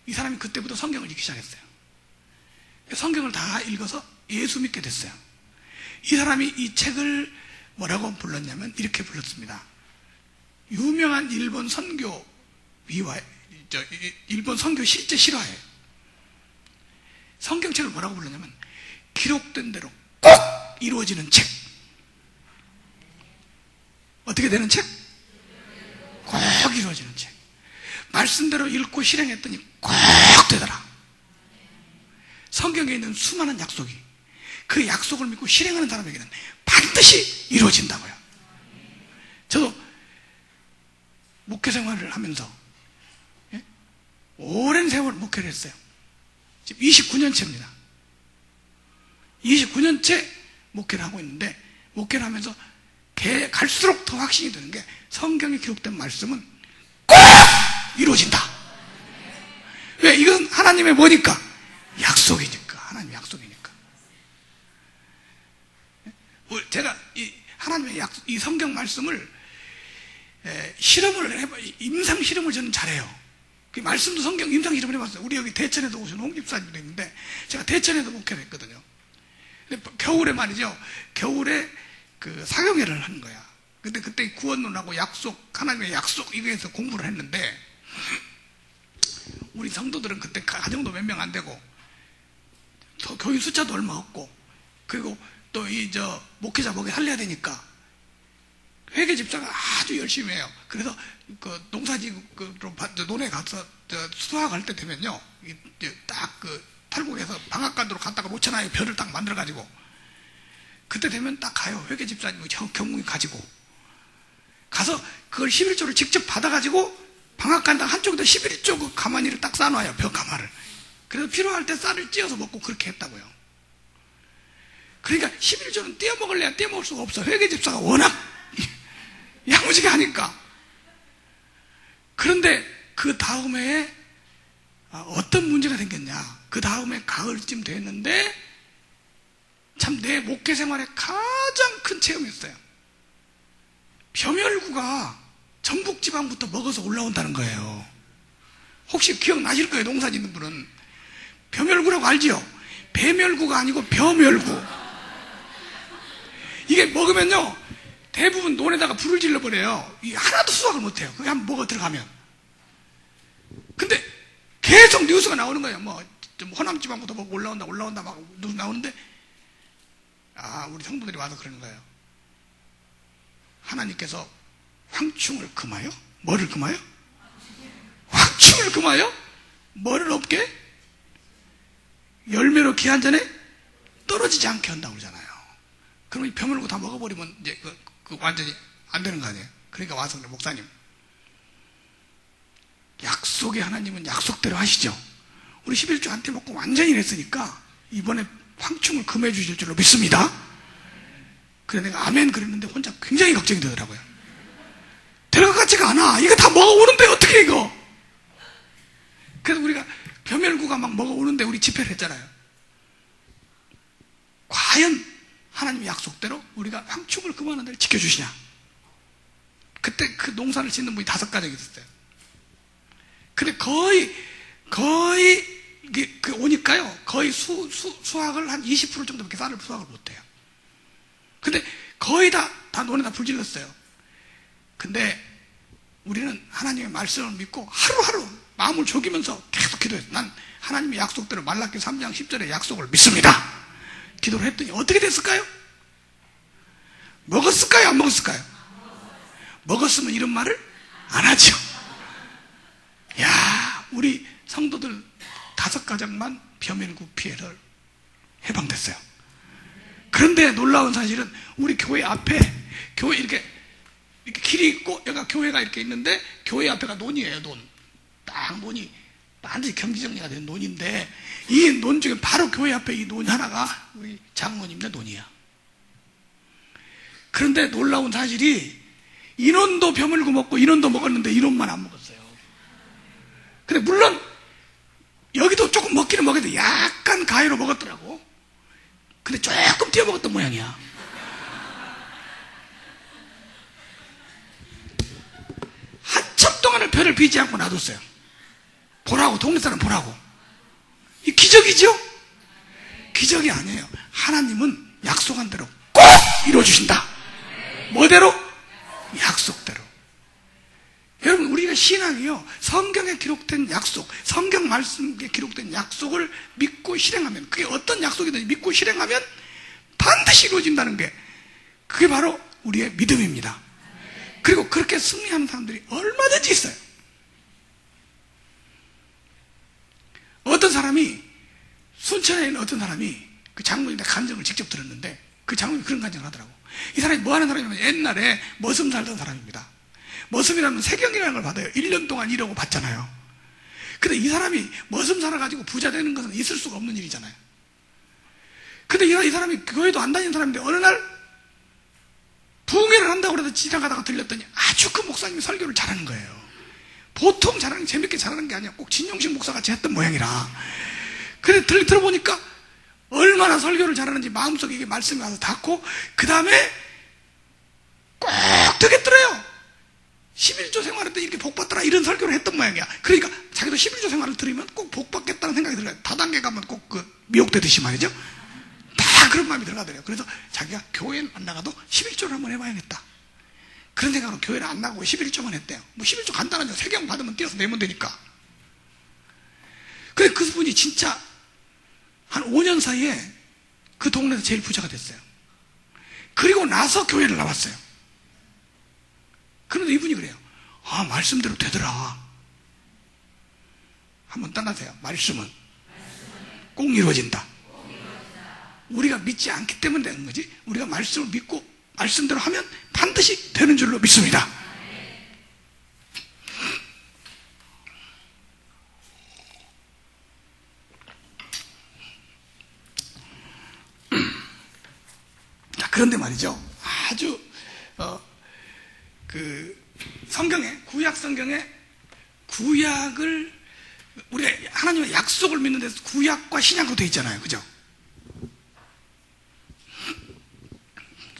이 사람이 그때부터 성경을 읽기 시작했어요. 성경을 다 읽어서 예수 믿게 됐어요. 이 사람이 이 책을 뭐라고 불렀냐면 이렇게 불렀습니다. 유명한 일본 선교 일본 선교 실제 실화예요. 성경책을 뭐라고 불렀냐면 기록된 대로 꼭 이루어지는 책. 어떻게 되는 책? 꼭 이루어지는 책. 말씀대로 읽고 실행했더니 꼭 되더라. 성경에 있는 수많은 약속이 그 약속을 믿고 실행하는 사람에게는 반드시 이루어진다고요. 저도 목회 생활을 하면서 오랜 세월 목회를 했어요. 지금 29년째입니다. 29년째 목회를 하고 있는데 목회를 하면서 갈수록 더 확신이 드는 게 성경에 기록된 말씀은 꼭 이루어진다. 왜? 이건 하나님의 뭐니까? 약속이니까. 하나님의 약속이니까. 제가 하나님의 이 성경 말씀을 실험을 해봐, 임상 실험을 저는 잘해요. 그 말씀도 성경 임상 실험을 해봤어요. 우리 여기 대천에도 오신 홍 집사님도 있는데 제가 대천에도 목회를 했거든요. 근데 겨울에 말이죠. 겨울에 그 사경회를 하는 거야. 근데 그때 구원론하고 약속, 하나님의 약속 이거에서 공부를 했는데 우리 성도들은 그때 가정도 몇 명 안 되고 교인 숫자도 얼마 없고 그리고 또 목회자 목에 살려야 되니까 회계 집사가 아주 열심히 해요. 그래서 그 농사지로 논에 가서 수확할 때 되면요, 딱 그 탈북해서 방앗간으로 갔다가 놓잖아요. 별을 딱 만들어가지고 그때 되면 딱 가요. 회계 집사님 경공이 가지고 가서 그걸 11조를 직접 받아가지고 방앗간당 한쪽에다 11조 그 가마니를 딱 싸놔요. 벼 가마를. 그래서 필요할 때 쌀을 찧어서 먹고 그렇게 했다고요. 그러니까 11조는 떼어 먹을래야 떼어 먹을 수가 없어. 회계 집사가 워낙 야무지게 하니까. 그런데 그 다음에 어떤 문제가 생겼냐. 그 다음에 가을쯤 됐는데 참 내 목회 생활의 가장 큰 체험이었어요. 벼멸구가 전북지방부터 먹어서 올라온다는 거예요. 혹시 기억나실 거예요. 농사 짓는 분은. 벼멸구라고 알지요? 배멸구가 아니고 벼멸구. 이게 먹으면요 대부분 논에다가 불을 질러버려요. 하나도 수확을 못해요. 그게 한번 먹어 들어가면. 근데 계속 뉴스가 나오는 거예요. 뭐 호남지방부터 먹고 올라온다 막 뉴스 나오는데 우리 성도들이 와서 그러는 거예요. 하나님께서 황충을 금하여? 뭐를 금하여? 황충을 금하여? 뭐를 없게? 열매로 기한 전에 떨어지지 않게 한다고 그러잖아요. 그러면 벼물고 다 먹어버리면 이제 그 완전히 안 되는 거 아니에요. 그러니까 와서 그래, 목사님. 약속의 하나님은 약속대로 하시죠. 우리 11조 한테 먹고 완전히 냈으니까 이번에 황충을 금해 주실 줄로 믿습니다. 그래 내가 아멘 그랬는데 혼자 굉장히 걱정이 되더라고요. 될 것 같지가 않아. 이거 다 먹어오는데 어떻게 이거. 그래서 우리가 벼멸구가 막 먹어오는데 우리 집회를 했잖아요. 과연 하나님 약속대로 우리가 황충을 금하는 데를 지켜주시냐. 그때 그 농사를 짓는 분이 5가정이 있었어요. 근데 거의 오니까요 거의 수확을 한 20% 정도밖에 쌀을 수확을 못해요. 근데 거의 다 논에다 불질렀어요. 근데 우리는 하나님의 말씀을 믿고 하루하루 마음을 졸이면서 계속 기도했어요. 난 하나님의 약속대로 말라기 3장 10절의 약속을 믿습니다. 기도를 했더니 어떻게 됐을까요? 먹었을까요? 안 먹었을까요? 먹었으면 이런 말을 안 하죠. 야, 우리 성도들 5가정만 벼멸구 피해를 해방됐어요. 그런데 놀라운 사실은 우리 교회 앞에 교회 이렇게 길이 있고 여기가 교회가 이렇게 있는데 교회 앞에가 논이에요. 딱 논이 완전히 경지정리가 된 논인데 이 논 중에 바로 교회 앞에 이 논 하나가 우리 장모님네 논이야. 그런데 놀라운 사실이 이 논도 벼물고 먹고 이 논도 먹었는데 이 논만 안 먹었어요. 근데 물론 여기도 조금 먹기는 먹었는데 약간 가위로 먹었더라고. 근데 조금 띄어 먹었던 모양이야. 한참 동안을 벼를 비지 않고 놔뒀어요. 보라고, 동네 사람 보라고. 이 기적이죠? 기적이 아니에요. 하나님은 약속한 대로 꼭 이루어주신다. 뭐대로? 약속대로. 여러분, 우리가 신앙이요, 성경에 기록된 약속, 성경 말씀에 기록된 약속을 믿고 실행하면, 그게 어떤 약속이든지 믿고 실행하면 반드시 이루어진다는 게, 그게 바로 우리의 믿음입니다. 그리고 그렇게 승리하는 사람들이 얼마든지 있어요. 어떤 사람이, 순천에 있는 어떤 사람이 그 장모님의 간증을 직접 들었는데, 그 장모님이 그런 간증을 하더라고. 이 사람이 뭐 하는 사람이냐면 옛날에 머슴 살던 사람입니다. 머슴이라면 세경이라는 걸 받아요. 1년 동안 일하고 받잖아요. 근데 이 사람이 머슴 살아가지고 부자 되는 것은 있을 수가 없는 일이잖아요. 근데 이 사람이 교회도 안 다니는 사람인데 어느 날 부흥회를 한다고 그래서 지나가다가 들렸더니 아주 그 목사님이 설교를 잘하는 거예요. 보통 잘하는, 재밌게 잘하는 게 아니야. 꼭 진용식 목사같이 했던 모양이라. 그래 들어보니까 얼마나 설교를 잘하는지 마음속에 이게 말씀이 와서 닿고, 그 다음에 꼭 되겠더래요. 11조 생활할 때 이렇게 복받더라, 이런 설교를 했던 모양이야. 그러니까 자기도 11조 생활을 들으면 꼭 복받겠다는 생각이 들어요. 다단계 가면 꼭 미혹되듯이 말이죠. 다 그런 마음이 들어가더래요. 그래서 자기가 교회를 안 나가도 11조를 한번 해봐야겠다, 그런 생각으로 교회를 안 나가고 11조만 했대요. 뭐 11조 간단하죠. 세경 받으면 띄어서 내면 되니까. 근데 그분이 진짜 한 5년 사이에 그 동네에서 제일 부자가 됐어요. 그리고 나서 교회를 나왔어요. 그런데 이분이 그래요. 말씀대로 되더라. 한번 떠나세요. 말씀은 꼭 이루어진다. 우리가 믿지 않기 때문에 되는 거지, 우리가 말씀을 믿고 말씀대로 하면 반드시 되는 줄로 믿습니다. 자, 그런데 말이죠, 아주 성경에, 구약 성경에 구약을, 우리가 하나님의 약속을 믿는 데서 구약과 신약으로 되어 있잖아요. 그죠?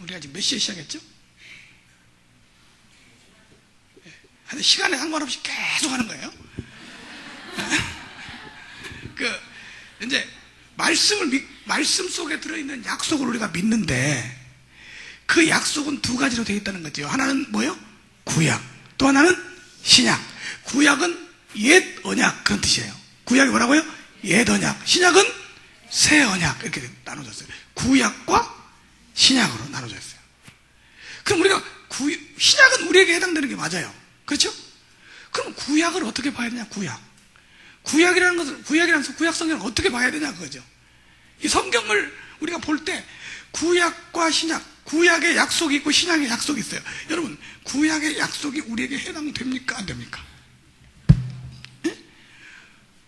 우리가 지금 몇 시에 시작했죠? 하여튼 시간에 상관없이 계속 하는 거예요. 이제 말씀 속에 들어있는 약속을 우리가 믿는데, 그 약속은 두 가지로 되어 있다는 거죠. 하나는 뭐예요? 구약. 또 하나는 신약. 구약은 옛 언약, 그런 뜻이에요. 구약이 뭐라고요? 옛 언약. 신약은 새 언약. 이렇게 나눠졌어요. 구약과 신약으로 나눠졌어요. 그럼 우리가 신약은 우리에게 해당되는 게 맞아요. 그렇죠? 그럼 구약을 어떻게 봐야 되냐? 구약이라는 것은, 구약 성경을 어떻게 봐야 되냐, 그거죠. 이 성경을 우리가 볼 때 구약과 신약, 구약의 약속이 있고 신약의 약속이 있어요. 여러분, 구약의 약속이 우리에게 해당됩니까? 안 됩니까? 네?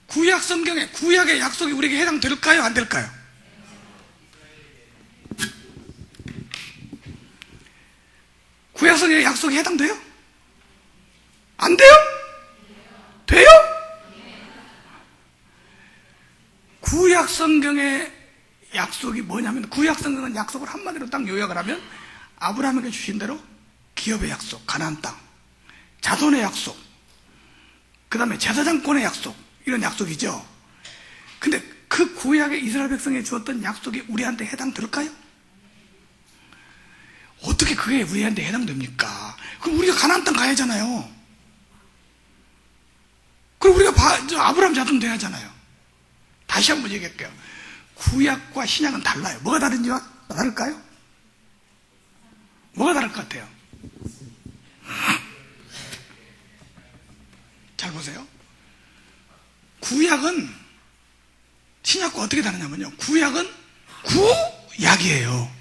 구약 성경에 구약의 약속이 우리에게 해당될까요? 안 될까요? 구약 성경의 약속이 해당돼요? 안 돼요? 돼요? 구약 성경의 약속이 뭐냐면, 구약 성경은 약속을 한마디로 딱 요약을 하면, 아브라함에게 주신 대로 기업의 약속, 가나안 땅, 자손의 약속, 그 다음에 제사장권의 약속, 이런 약속이죠. 근데 그 구약의 이스라엘 백성에 주었던 약속이 우리한테 해당될까요? 어떻게 그게 우리한테 해당됩니까? 그럼 우리가 가나안 땅 가야 하잖아요. 그럼 우리가 아브라함 자손 돼야 하잖아요. 다시 한번 얘기할게요. 구약과 신약은 달라요. 뭐가 다를까요? 뭐가 다를 것 같아요? 잘 보세요. 구약은 신약과 어떻게 다르냐면요, 구약은 구약이에요.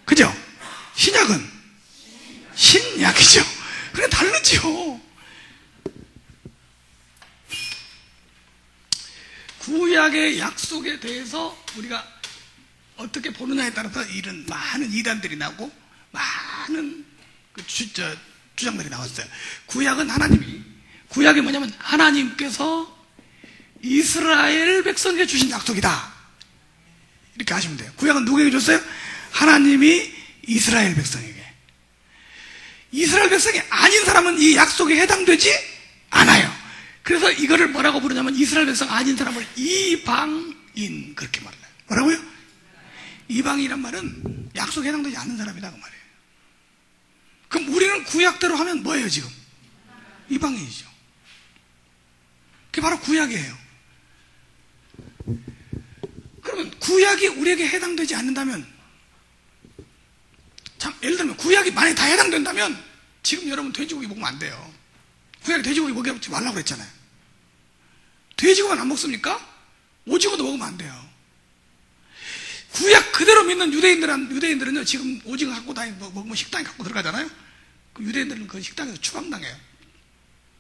그죠? 신약은 신약이죠. 그래, 다르죠. 구약의 약속에 대해서 우리가 어떻게 보느냐에 따라서 이런 많은 이단들이 나오고 많은 주장들이 나왔어요. 구약이 뭐냐면 하나님께서 이스라엘 백성에게 주신 약속이다, 이렇게 하시면 돼요. 구약은 누구에게 줬어요? 하나님이 이스라엘 백성에게. 이스라엘 백성이 아닌 사람은 이 약속에 해당되지 않아요. 그래서 이거를 뭐라고 부르냐면, 이스라엘 백성 아닌 사람을 이방인, 그렇게 말해요. 뭐라고요? 이방인이란 말은 약속에 해당되지 않는 사람이다, 그 말이에요. 그럼 우리는 구약대로 하면 뭐예요, 지금? 이방인이죠. 그게 바로 구약이에요. 그러면 구약이 우리에게 해당되지 않는다면, 예를 들면 구약이 만약에 다 해당된다면 지금 여러분 돼지고기 먹으면 안 돼요. 구약에 돼지고기 먹지 말라고 그랬잖아요. 돼지고기만 안 먹습니까? 오징어도 먹으면 안 돼요. 구약 그대로 믿는 유대인들은요, 지금 오징어 갖고 먹으면 식당에 갖고 들어가잖아요. 그 유대인들은 그 식당에서 추방당해요.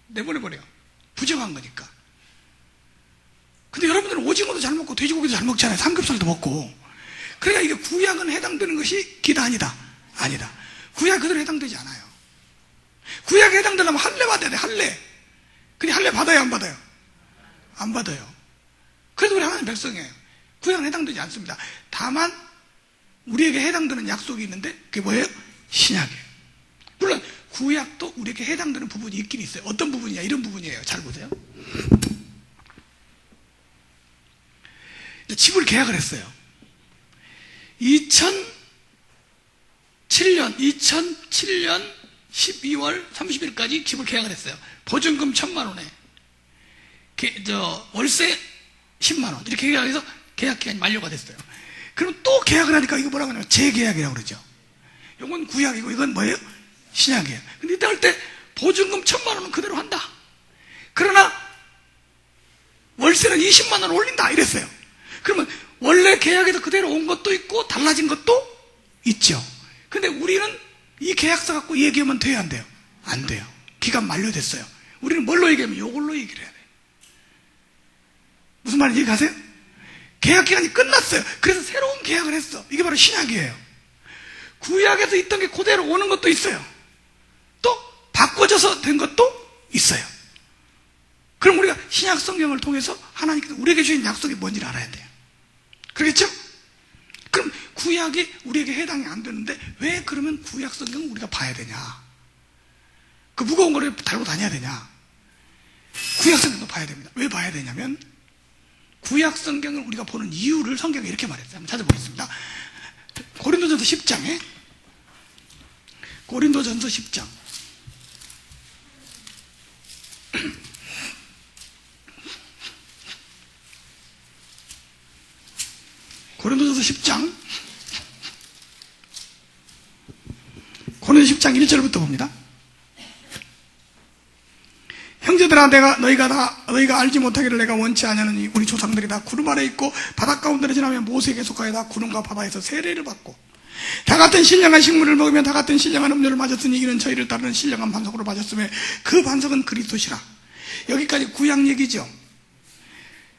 내보내버려요. 부정한 거니까. 근데 여러분들은 오징어도 잘 먹고 돼지고기도 잘 먹잖아요. 삼겹살도 먹고. 그러니까 이게 구약은 해당되는 것이 기다, 아니다? 아니다. 구약 그대로 해당되지 않아요. 구약에 해당되려면 할례 받아야 돼, 할례. 근데 할례 받아요, 안 받아요? 안 받아요. 그래도 우리 하나님 백성이에요. 구약은 해당되지 않습니다. 다만 우리에게 해당되는 약속이 있는데, 그게 뭐예요? 신약이에요. 물론 구약도 우리에게 해당되는 부분이 있긴 있어요. 어떤 부분이냐, 이런 부분이에요. 잘 보세요. 집을 계약을 했어요. 2007년 12월 30일까지 집을 계약을 했어요. 보증금 1,000만 원에 월세 10만 원, 이렇게 계약해서 계약 기간이 만료가 됐어요. 그럼 또 계약을 하니까 이거 뭐라고 하냐면 재계약이라고 그러죠. 이건 구약이고 이건 뭐예요? 신약이에요. 근데 이때 할 때 보증금 1,000만 원은 그대로 한다. 그러나 월세는 20만 원 올린다, 이랬어요. 그러면 원래 계약에서 그대로 온 것도 있고 달라진 것도 있죠. 근데 우리는 이 계약서 갖고 얘기하면 돼요, 안 돼요? 안 돼요. 기간 만료됐어요. 우리는 뭘로 얘기하면 이걸로 얘기를 해야 돼요. 무슨 말인지 이해가세요? 계약 기간이 끝났어요. 그래서 새로운 계약을 했어. 이게 바로 신약이에요. 구약에서 있던 게 그대로 오는 것도 있어요. 또 바꿔져서 된 것도 있어요. 그럼 우리가 신약 성경을 통해서 하나님께서 우리에게 주신 약속이 뭔지를 알아야 돼요. 그렇겠죠? 그럼 구약이 우리에게 해당이 안 되는데 왜 그러면 구약 성경을 우리가 봐야 되냐? 그 무거운 거를 달고 다녀야 되냐? 구약 성경도 봐야 됩니다. 왜 봐야 되냐면 구약 성경을 우리가 보는 이유를 성경에 이렇게 말했어요. 한번 찾아보겠습니다. 고린도전서 10장에 고린도전서 10장 고린도전서 10장 고린도전서 10장 1절부터 봅니다. 형제들아 너희가 알지 못하기를 내가 원치 아니하노니 우리 조상들이 다 구름 아래 있고 바닷 가운데를 지나며 모세에게 속하여 다 구름과 바다에서 세례를 받고 다 같은 신령한 식물을 먹으며 다 같은 신령한 음료를 마셨으니 이는 저희를 따르는 신령한 반석으로 마셨으며 그 반석은 그리스도시라. 여기까지 구약 얘기죠.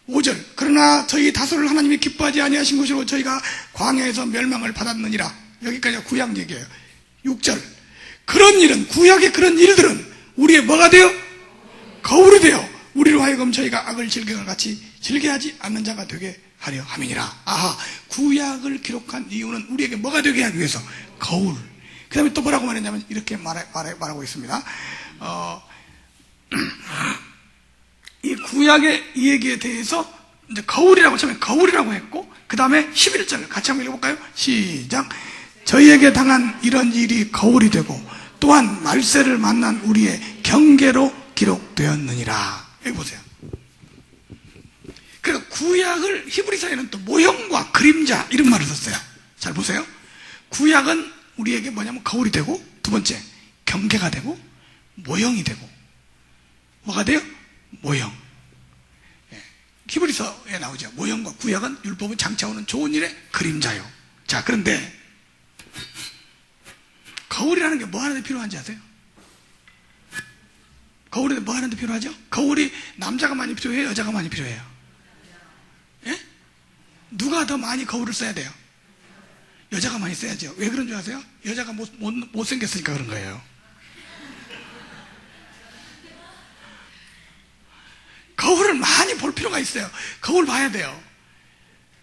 5절 그러나 저희 다소를 하나님이 기뻐하지 아니하신 것으로 저희가 광야에서 멸망을 받았느니라. 여기까지가 구약 얘기예요. 6절 그런 일은 구약의 그런 일들은 우리의 뭐가 돼요? 거울이 되어 우리로 하여금 저희가 악을 즐겨가 같이 즐겨하지 않는 자가 되게 하려 함이니라. 아하, 구약을 기록한 이유는 우리에게 뭐가 되게 하기 위해서? 거울. 그 다음에 또 뭐라고 말했냐면 이렇게 말하고 있습니다. 이 구약의 이 얘기에 대해서 이제 거울이라고 처음에 거울이라고 했고 그 다음에 11절 같이 한번 읽어볼까요? 시작. 저희에게 당한 이런 일이 거울이 되고 또한 말세를 만난 우리의 경계로 기록되었느니라. 여기 보세요. 그러니까 구약을 히브리서에는 또 모형과 그림자 이런 말을 썼어요. 잘 보세요. 구약은 우리에게 뭐냐면 거울이 되고 두 번째 경계가 되고 모형이 되고 뭐가 돼요? 모형. 히브리서에 나오죠. 모형과 구약은 율법은 장차오는 좋은 일의 그림자요. 자, 그런데 거울이라는 게 뭐 하는데 필요한지 아세요? 거울이 뭐 하는데 필요하죠? 거울이 남자가 많이 필요해요? 여자가 많이 필요해요? 예? 누가 더 많이 거울을 써야 돼요? 여자가 많이 써야죠. 왜 그런 줄 아세요? 여자가 못생겼으니까 그런 거예요. 거울을 많이 볼 필요가 있어요. 거울 봐야 돼요.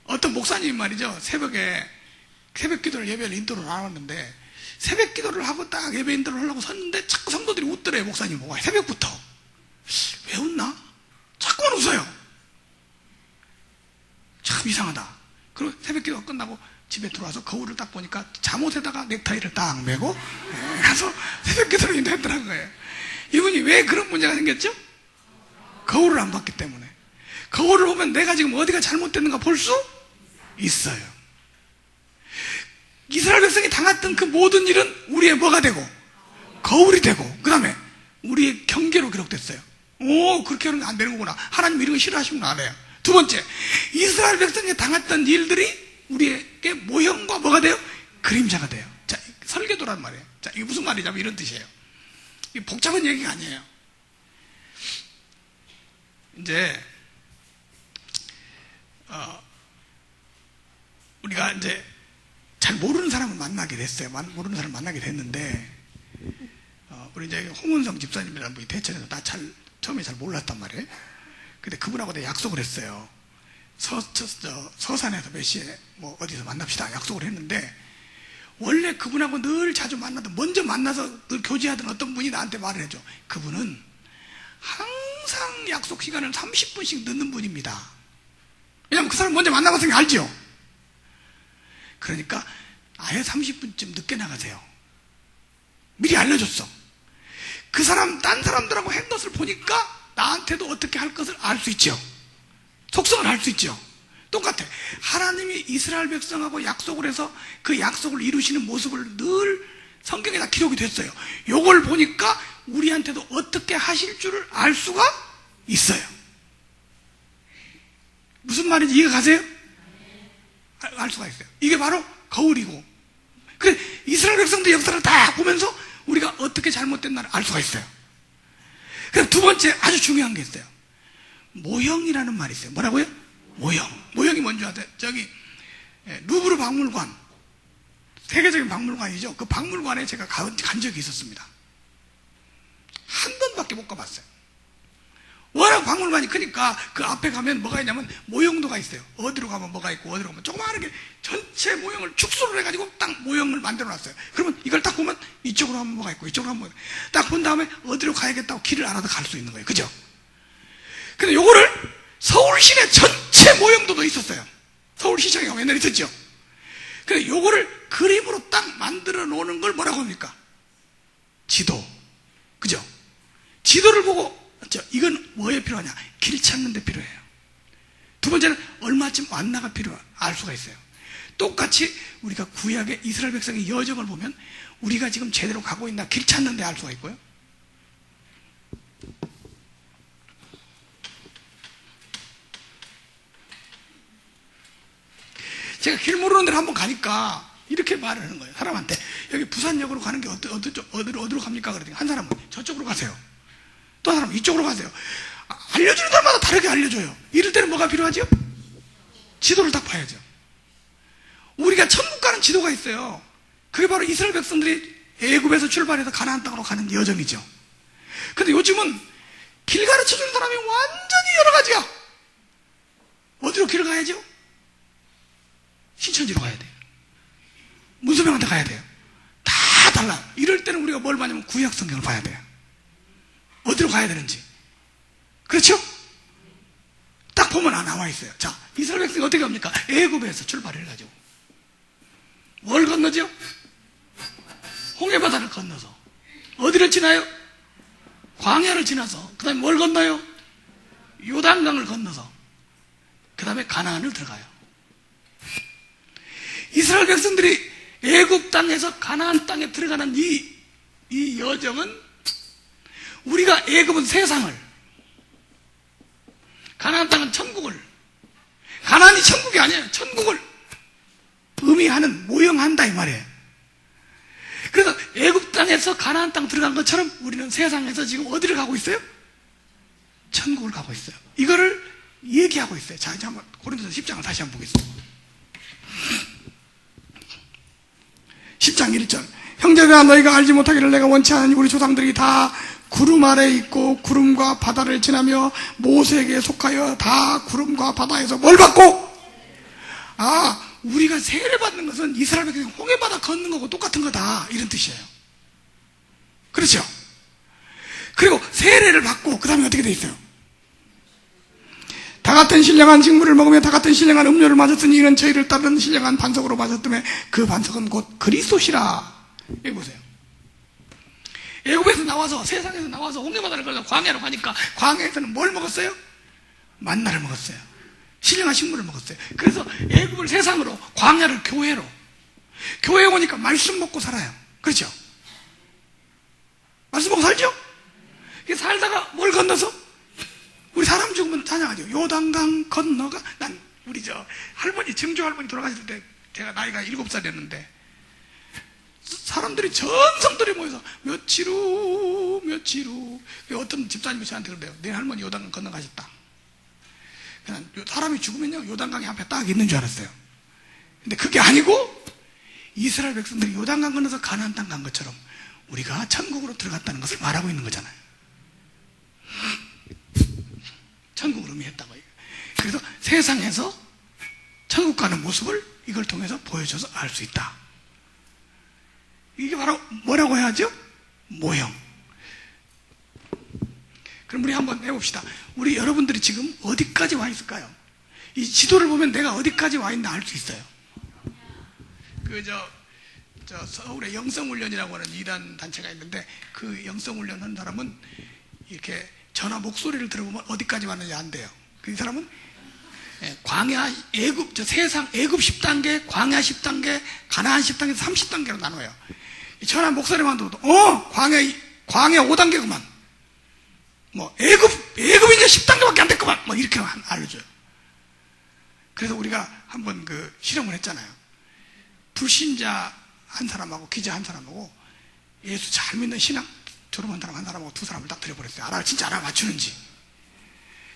어떤 목사님 말이죠. 새벽 기도를 예배를 인도를 나왔는데 새벽 기도를 하고 딱 예배 인도를 하려고 섰는데 자꾸 성도들이 웃더래요. 목사님 보고 새벽부터. 왜 웃나? 자꾸만 웃어요. 참 이상하다. 그리고 새벽 기도가 끝나고 집에 들어와서 거울을 딱 보니까 잠옷에다가 넥타이를 딱 매고 가서 새벽 기도를 인도했더라는 거예요. 이분이 왜 그런 문제가 생겼죠? 거울을 안 봤기 때문에. 거울을 보면 내가 지금 어디가 잘못됐는가 볼 수 있어요. 이스라엘 백성이 당했던 그 모든 일은 우리의 뭐가 되고 거울이 되고 그 다음에 우리의 경계로 기록됐어요. 오, 그렇게 하는 게 안 되는 거구나. 하나님 이런 거 싫어하시는 거 알아요. 두 번째, 이스라엘 백성이 당했던 일들이 우리에게 모형과 뭐가 돼요? 그림자가 돼요. 자, 설계도란 말이에요. 자, 이게 무슨 말이냐면 이런 뜻이에요. 이게 복잡한 얘기가 아니에요. 이제 우리가 이제 잘 모르는 사람을 만나게 됐어요. 모르는 사람을 만나게 됐는데 우리 이제 홍은성 집사님이라는 분이 대천에서 나 처음에 잘 몰랐단 말이에요. 근데 그분하고 내가 약속을 했어요. 서산에서 몇 시에 뭐 어디서 만납시다 약속을 했는데 원래 그분하고 늘 자주 만나던 먼저 만나서 늘 교제하던 어떤 분이 나한테 말을 해줘. 그분은 항상 약속 시간을 30분씩 늦는 분입니다. 왜냐면 그 사람 먼저 만나봤으니까 알죠. 그러니까 아예 30분쯤 늦게 나가세요. 미리 알려줬어. 그 사람 딴 사람들하고 한 것을 보니까 나한테도 어떻게 할 것을 알 수 있죠. 속성을 알 수 있죠. 똑같아. 하나님이 이스라엘 백성하고 약속을 해서 그 약속을 이루시는 모습을 늘 성경에 다 기록이 됐어요. 요걸 보니까 우리한테도 어떻게 하실 줄을 알 수가 있어요. 무슨 말인지 이해가 가세요? 알 수가 있어요. 이게 바로 거울이고. 그래, 이스라엘 백성들 역사를 다 보면서 우리가 어떻게 잘못됐나를 알 수가 있어요. 그럼 두 번째 아주 중요한 게 있어요. 모형이라는 말이 있어요. 뭐라고요? 모형. 모형이 뭔지 아세요? 저기 루브르 박물관, 세계적인 박물관이죠. 그 박물관에 제가 간 적이 있었습니다. 한 번밖에 못 가봤어요. 워낙 박물관이 크니까 그 앞에 가면 뭐가 있냐면 모형도가 있어요. 어디로 가면 뭐가 있고 어디로 가면 조그마하게 전체 모형을 축소를 해가지고 딱 모형을 만들어 놨어요. 그러면 이걸 딱 보면 이쪽으로 하면 뭐가 있고 이쪽으로 하면 뭐가 있고 딱 본 다음에 어디로 가야겠다고 길을 알아서 갈 수 있는 거예요. 그죠? 근데 요거를 서울시내 전체 모형도도 있었어요. 서울시청에 가면 옛날에 있었죠. 근데 요거를 그림으로 딱 만들어 놓는 걸 뭐라고 합니까? 지도. 그죠? 지도를 보고 이건 뭐에 필요하냐? 길 찾는 데 필요해요. 두 번째는 얼마쯤 왔나가 알 수가 있어요. 똑같이 우리가 구약의 이스라엘 백성의 여정을 보면 우리가 지금 제대로 가고 있나 길 찾는 데 알 수가 있고요. 제가 길 모르는 데를 한번 가니까 이렇게 말을 하는 거예요. 사람한테 여기 부산역으로 가는 게 어디로 갑니까? 그랬더니 한 사람은 저쪽으로 가세요. 또 한 사람은 이쪽으로 가세요. 알려주는 사람마다 다르게 알려줘요. 이럴 때는 뭐가 필요하죠? 지도를 딱 봐야죠. 우리가 천국 가는 지도가 있어요. 그게 바로 이스라엘 백성들이 애굽에서 출발해서 가나안 땅으로 가는 여정이죠. 근데 요즘은 길 가르쳐주는 사람이 완전히 여러 가지야. 어디로 길을 가야죠? 신천지로 가야 돼요. 문서명한테 가야 돼요. 다 달라. 이럴 때는 우리가 뭘 봐냐면 구약 성경을 봐야 돼요. 어디로 가야 되는지. 그렇죠? 딱 보면 나와 있어요. 자, 이스라엘 백성이 어떻게 합니까? 애굽에서 출발해가지고 뭘 건너죠? 홍해바다를 건너서 어디를 지나요? 광야를 지나서 그 다음에 뭘 건너요? 요단강을 건너서 그 다음에 가나안을 들어가요. 이스라엘 백성들이 애굽 땅에서 가나안 땅에 들어가는 이 여정은 우리가 애굽은 세상을, 가나안 땅은 천국을, 가나안이 천국이 아니에요. 천국을 의미하는, 모형한다 이 말이에요. 그래서 애굽 땅에서 가나안 땅 들어간 것처럼 우리는 세상에서 지금 어디를 가고 있어요? 천국을 가고 있어요. 이거를 얘기하고 있어요. 자, 이제 한번 고린도서 10장을 다시 한번 보겠습니다. 10장 1절. 형제들아, 너희가 알지 못하기를 내가 원치 않으니 우리 조상들이 다 구름 아래 있고 구름과 바다를 지나며 모세에게 속하여 다 구름과 바다에서 뭘 받고? 우리가 세례 받는 것은 이스라엘 백성이 홍해바다 걷는 거고 똑같은 거다, 이런 뜻이에요. 그렇죠? 그리고 세례를 받고 그 다음에 어떻게 돼 있어요? 다 같은 신령한 식물을 먹으며 다 같은 신령한 음료를 마셨으니 이는 저희를 따르는 신령한 반석으로 마셨다며 그 반석은 곧 그리스도시라. 여기 보세요. 애굽에서 나와서, 세상에서 나와서 홍해바다를 걸어서 광야로 가니까 광야에서는 뭘 먹었어요? 만나를 먹었어요. 신령한 식물을 먹었어요. 그래서 애굽을 세상으로, 광야를 교회로, 교회에 오니까 말씀 먹고 살아요. 그렇죠? 말씀 먹고 살죠? 살다가 뭘 건너서? 우리 사람 죽으면 찬양하죠. 요단강 건너가. 우리 할머니, 증조 할머니 돌아가실 때 제가 나이가 7살이었는데 사람들이 전성들이 모여서 며칠 후 어떤 집사님이 저한테 그러대요. 내 할머니 요단강 건너가셨다. 그냥 사람이 죽으면요 요단강이 앞에 딱 있는 줄 알았어요. 근데 그게 아니고 이스라엘 백성들이 요단강 건너서 가나안 땅 간 것처럼 우리가 천국으로 들어갔다는 것을 말하고 있는 거잖아요. 천국을 의미했다고. 그래서 세상에서 천국 가는 모습을 이걸 통해서 보여줘서 알 수 있다. 이게 바로 뭐라고 해야죠? 모형. 그럼 우리 한번 해봅시다. 우리 여러분들이 지금 어디까지 와 있을까요? 이 지도를 보면 내가 어디까지 와 있나 알 수 있어요. 서울에 영성훈련이라고 하는 이단 단체가 있는데 그 영성훈련 한 사람은 이렇게 전화 목소리를 들어보면 어디까지 왔는지 안 돼요. 그 사람은 광야, 애굽, 세상, 애굽 10단계, 광야 10단계, 가나안 10단계, 30단계로 나눠요. 전화 목소리만 들어도, 광야 5단계구만. 애굽 이제 10단계밖에 안 됐구만. 이렇게 알려줘요. 그래서 우리가 한번 그 실험을 했잖아요. 불신자 한 사람하고 기자 한 사람하고 예수 잘 믿는 신앙 졸업한 사람 한 사람하고 두 사람을 딱 들여버렸어요. 진짜 알아맞추는지.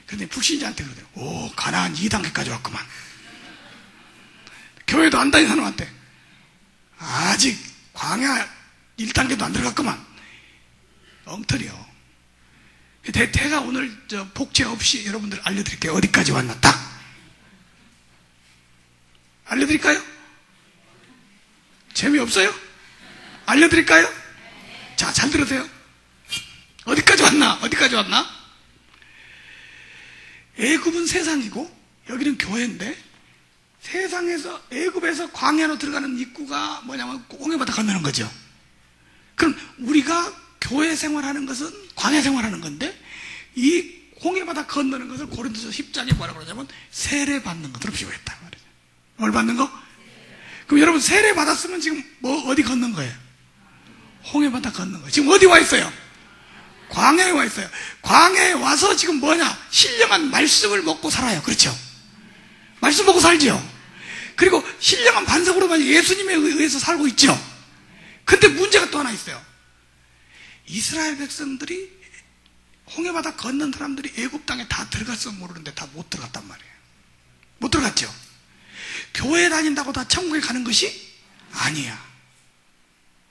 그런데 불신자한테 그러더라고요. 오, 가나안 2단계까지 왔구만. 교회도 안 다니는 사람한테 아직 광야 1단계도 안 들어갔구만. 엉터리요. 대가 오늘 복제 없이 여러분들 알려드릴게요. 어디까지 왔나 딱 알려드릴까요? 재미없어요? 알려드릴까요? 자, 잘 들으세요. 어디까지 왔나? 애굽은 세상이고 여기는 교회인데, 세상에서 애굽에서 광야로 들어가는 입구가 뭐냐면 홍해바다 건너는 거죠. 그럼 우리가 교회 생활하는 것은 광야 생활하는 건데, 이 홍해바다 건너는 것을 고린도서 10장에 뭐라고 그러냐면 세례 받는 것으로 비유했다 말이죠. 뭘 받는 거? 그럼 여러분 세례 받았으면 지금 어디 건넌 거예요? 홍해바다 건넌 거예요. 지금 어디 와 있어요? 광야에 와 있어요. 광야에 와서 지금 뭐냐? 신령한 말씀을 먹고 살아요. 그렇죠? 말씀 먹고 살죠. 그리고 신령한 반석으로만 예수님에 의해서 살고 있죠. 근데 문제가 또 하나 있어요. 이스라엘 백성들이 홍해바다 건넌 사람들이 애굽 땅에 다 들어갔으면 모르는데 다 못 들어갔단 말이에요. 못 들어갔죠. 교회 다닌다고 다 천국에 가는 것이 아니야.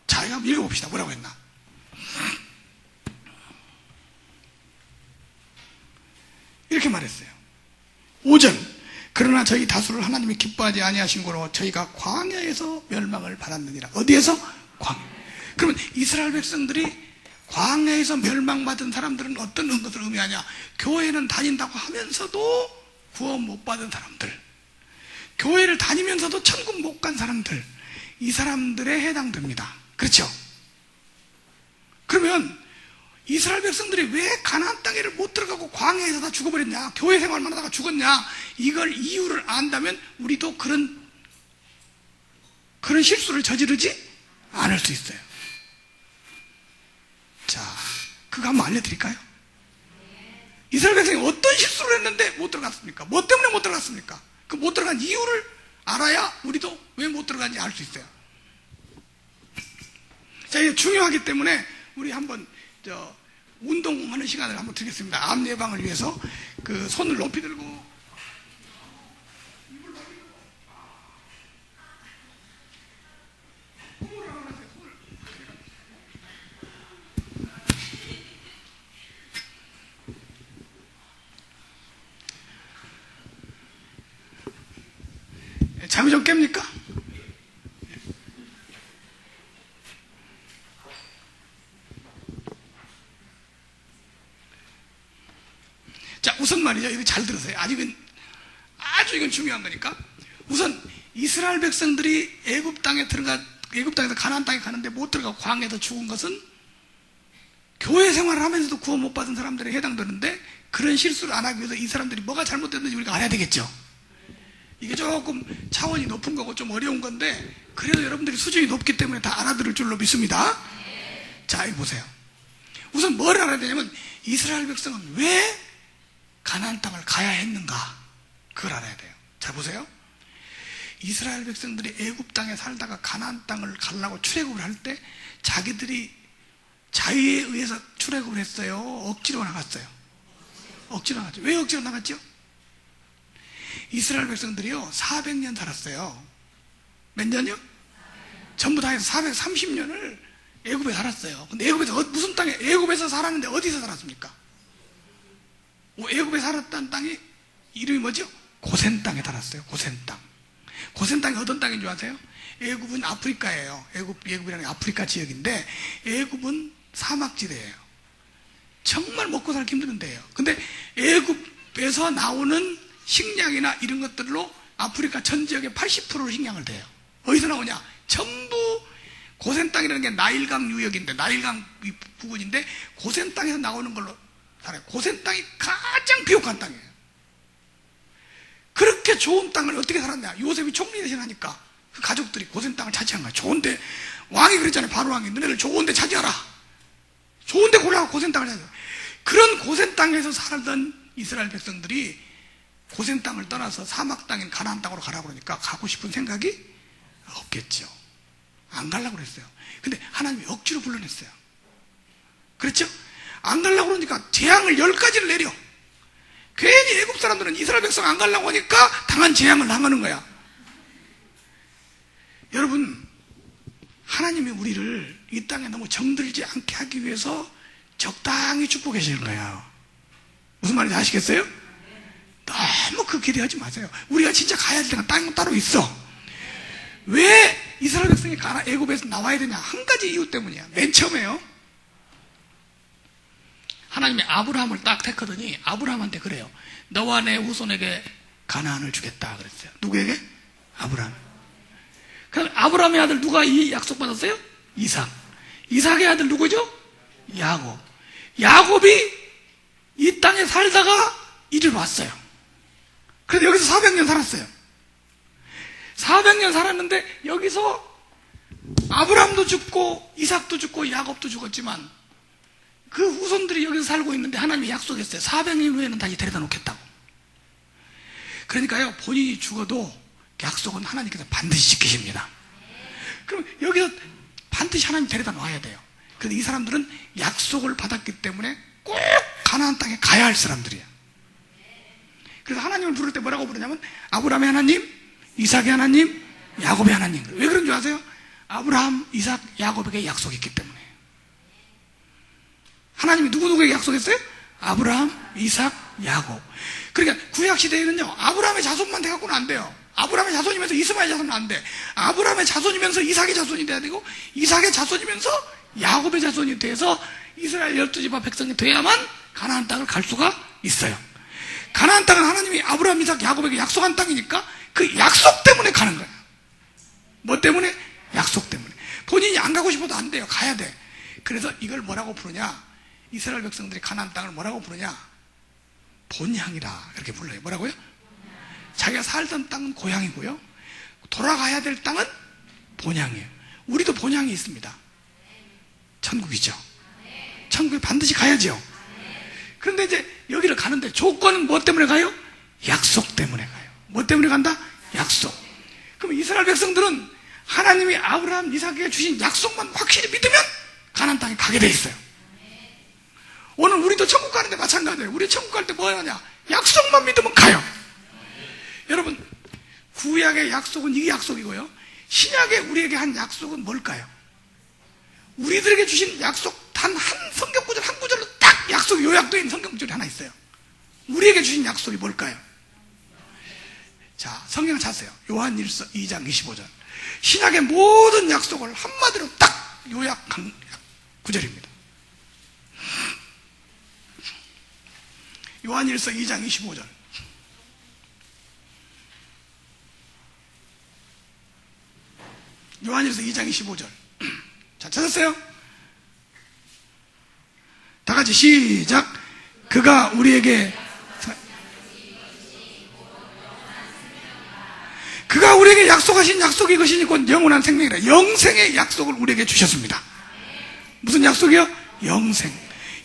자, 한번 읽어봅시다. 뭐라고 했나? 이렇게 말했어요. 5절. 그러나 저희 다수를 하나님이 기뻐하지 아니하신 거로 저희가 광야에서 멸망을 받았느니라. 어디에서? 광야. 그러면 이스라엘 백성들이 광야에서 멸망받은 사람들은 어떤 것을 의미하냐? 교회는 다닌다고 하면서도 구원 못 받은 사람들, 교회를 다니면서도 천국 못 간 사람들, 이 사람들에 해당됩니다. 그렇죠? 그러면 이스라엘 백성들이 왜 가나안 땅에를 못 들어가고 광야에서 다 죽어버렸냐? 교회 생활만 하다가 죽었냐? 이걸 이유를 안다면 우리도 그런 실수를 저지르지 않을 수 있어요. 자, 그거 한번 알려드릴까요? 이스라엘 백성이 어떤 실수를 했는데 못 들어갔습니까? 뭐 때문에 못 들어갔습니까? 그 못 들어간 이유를 알아야 우리도 왜 못 들어간지 알 수 있어요. 자, 이게 중요하기 때문에 우리 한번 운동하는 시간을 한번 드리겠습니다. 암 예방을 위해서 그 손을 높이 들고 잠이 좀 깹니까? 자, 우선 말이죠. 이거 잘 들으세요. 아주 이건 중요한 거니까. 우선 이스라엘 백성들이 애굽 땅에서 가나안 땅에 가는데 못 들어가고 광야에서 죽은 것은 교회 생활을 하면서도 구원 못 받은 사람들에 해당되는데, 그런 실수를 안 하기 위해서 이 사람들이 뭐가 잘못됐는지 우리가 알아야 되겠죠. 이게 조금 차원이 높은 거고 좀 어려운 건데, 그래도 여러분들이 수준이 높기 때문에 다 알아들을 줄로 믿습니다. 자, 이거 보세요. 우선 뭘 알아야 되냐면, 이스라엘 백성은 왜 가나안 땅을 가야 했는가, 그걸 알아야 돼요. 자, 보세요. 이스라엘 백성들이 애굽 땅에 살다가 가나안 땅을 가려고 출애굽을 할 때 자기들이 자유에 의해서 출애굽을 했어요? 억지로 나갔어요? 억지로 나갔죠. 왜 억지로 나갔죠? 이스라엘 백성들이요 400년 살았어요. 몇 년이요? 전부 다 해서 430년을 애굽에 살았어요. 근데 애굽에서 무슨 땅에, 애굽에서 살았는데 어디서 살았습니까? 애굽에 살았다는 땅이 이름이 뭐죠? 고센 땅에 살았어요. 고센 땅. 고센 땅이 어떤 땅인 줄 아세요? 애굽은 아프리카예요. 애굽이라는 게 아프리카 지역인데, 애굽은 사막지대예요. 정말 먹고 살기 힘든 데예요. 근데 애굽에서 나오는 식량이나 이런 것들로 아프리카 전 지역의 80%를 식량을 대요. 어디서 나오냐? 전부 고센 땅이라는 게 나일강 유역인데, 나일강 부근인데 고센 땅에서 나오는 걸로 살아요. 고센 땅이 가장 비옥한 땅이에요. 그렇게 좋은 땅을 어떻게 살았냐? 요셉이 총리 대신하니까 그 가족들이 고센 땅을 차지한 거야. 좋은데, 왕이 그랬잖아요. 바로 왕이 너네들 좋은데 차지하라. 좋은데 골라서 고센 땅을 차지하라. 그런 고센 땅에서 살던 이스라엘 백성들이 고센 땅을 떠나서 사막 땅인 가나안 땅으로 가라고 그러니까 가고 싶은 생각이 없겠죠. 안 가려고 그랬어요. 근데 하나님이 억지로 불러냈어요. 그렇죠? 안 가려고 그러니까 재앙을 10가지를 내려. 괜히 애굽 사람들은 이스라엘 백성 안 가려고 하니까 당한 재앙을 당하는 거야. 여러분, 하나님이 우리를 이 땅에 너무 정들지 않게 하기 위해서 적당히 축복하시는 거예요. 무슨 말인지 아시겠어요? 너무 그 기대하지 마세요. 우리가 진짜 가야 될 때가 땅이 따로 있어. 왜 이스라엘 백성이 애굽에서 나와야 되냐? 한 가지 이유 때문이야. 맨 처음에요. 하나님이 아브라함을 딱 택하더니 아브라함한테 그래요. 너와 내 후손에게 가나안을 주겠다 그랬어요. 누구에게? 아브라함. 그럼 아브라함의 아들 누가 이 약속 받았어요? 이삭. 이삭의 아들 누구죠? 야곱. 야곱이 이 땅에 살다가 이리로 왔어요. 그래서 여기서 400년 살았어요. 400년 살았는데 여기서 아브라함도 죽고 이삭도 죽고 야곱도 죽었지만 그 후손들이 여기서 살고 있는데 하나님이 약속했어요. 400년 후에는 다시 데려다 놓겠다고. 그러니까요, 본인이 죽어도 약속은 하나님께서 반드시 지키십니다. 그럼 여기서 반드시 하나님 데려다 놔야 돼요. 그런데 이 사람들은 약속을 받았기 때문에 꼭 가나안 땅에 가야 할 사람들이야. 그래서 하나님을 부를 때 뭐라고 부르냐면 아브라함의 하나님, 이삭의 하나님, 야곱의 하나님. 왜 그런 줄 아세요? 아브라함, 이삭, 야곱에게 약속했기 때문에. 하나님이 누구에게 약속했어요? 아브라함, 이삭, 야곱. 그러니까 구약시대에는요, 아브라함의 자손만 돼갖고는 안 돼요. 아브라함의 자손이면서 이스마엘 자손은 안 돼. 아브라함의 자손이면서 이삭의 자손이 돼야 되고, 이삭의 자손이면서 야곱의 자손이 돼서 이스라엘 12지파 백성이 돼야만 가나안 땅을 갈 수가 있어요. 가나안 땅은 하나님이 아브라함, 이삭, 야곱에게 약속한 땅이니까 그 약속 때문에 가는 거야. 뭐 때문에? 약속 때문에. 본인이 안 가고 싶어도 안 돼요. 가야 돼. 그래서 이걸 뭐라고 부르냐? 이스라엘 백성들이 가나안 땅을 뭐라고 부르냐? 본향이라 이렇게 불러요. 뭐라고요? 자기가 살던 땅은 고향이고요, 돌아가야 될 땅은 본향이에요. 우리도 본향이 있습니다. 천국이죠. 천국에 반드시 가야죠. 그런데 이제 여기를 가는데 조건은 뭐 때문에 가요? 약속 때문에 가요. 뭐 때문에 간다? 약속. 그럼 이스라엘 백성들은 하나님이 아브라함, 이삭에게 주신 약속만 확실히 믿으면 가나안 땅에 가게 돼 있어요. 오늘 우리도 천국 가는데 마찬가지예요. 우리 천국 갈 때 뭐 하냐? 약속만 믿으면 가요. 여러분, 구약의 약속은 이 약속이고요, 신약에 우리에게 한 약속은 뭘까요? 우리들에게 주신 약속 단 한 성경 구절 한 구절로 딱 약속이 요약되어 있는 성경 구절이 하나 있어요. 우리에게 주신 약속이 뭘까요? 자, 성경 찾으세요. 요한일서 2장 25절. 신약의 모든 약속을 한마디로 딱 요약한 구절입니다. 요한일서 2장 25절. 요한일서 2장 25절. 자, 찾았어요? 다 같이 시작. 그가 우리에게 약속하신 약속이 이것이니 곧 영원한 생명이라. 영생의 약속을 우리에게 주셨습니다. 무슨 약속이요? 영생.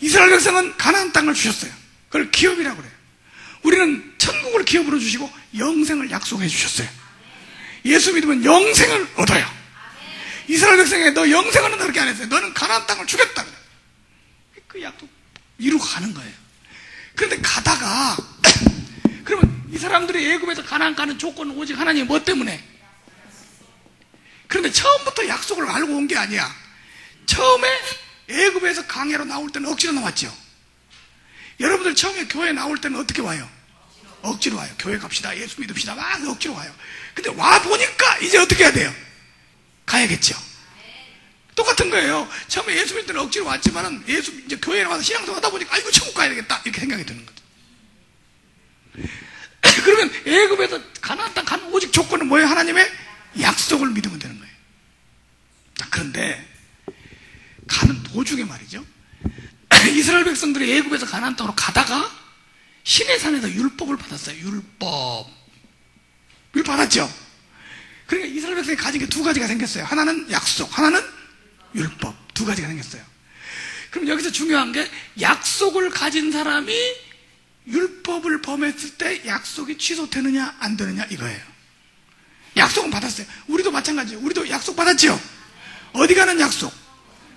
이스라엘 백성은 가나안 땅을 주셨어요. 그걸 기업이라고 그래요. 우리는 천국을 기업으로 주시고 영생을 약속해 주셨어요. 예수 믿으면 영생을 얻어요. 이스라엘 백성에게 너 영생을 얻는다 그렇게 안 했어요. 너는 가나안 땅을 주겠다 그래요. 그 약속 이루고 가는 거예요. 그런데 가다가 그러면 이 사람들이 애굽에서 가나안 가는 조건은 오직 하나님 뭐 때문에? 그런데 처음부터 약속을 알고 온 게 아니야. 처음에 애굽에서 강해로 나올 때는 억지로 나왔죠. 여러분들 처음에 교회 나올 때는 어떻게 와요? 억지로 와요. 교회 갑시다, 예수 믿읍시다, 막 억지로 와요. 근데 와 보니까 이제 어떻게 해야 돼요? 가야겠죠. 똑같은 거예요. 처음에 예수 믿을 때는 억지로 왔지만은 이제 교회에 와서 신앙생활 하다 보니까 아이고 천국 가야 되겠다 이렇게 생각이 드는 거죠. 그러면 애굽에서 가나안 땅 가는 오직 조건은 뭐예요? 하나님의 약속을 믿으면 되는 거예요. 그런데 가는 도중에 말이죠, 이스라엘 백성들이 애굽에서 가나안 땅으로 가다가 시내산에서 율법을 받았어요. 율법 받았죠. 그러니까 이스라엘 백성이 가진 게 두 가지가 생겼어요. 하나는 약속, 하나는 율법. 두 가지가 생겼어요. 그럼 여기서 중요한 게 약속을 가진 사람이 율법을 범했을 때 약속이 취소되느냐 안 되느냐 이거예요. 약속은 받았어요. 우리도 마찬가지예요. 우리도 약속 받았죠. 어디 가는 약속?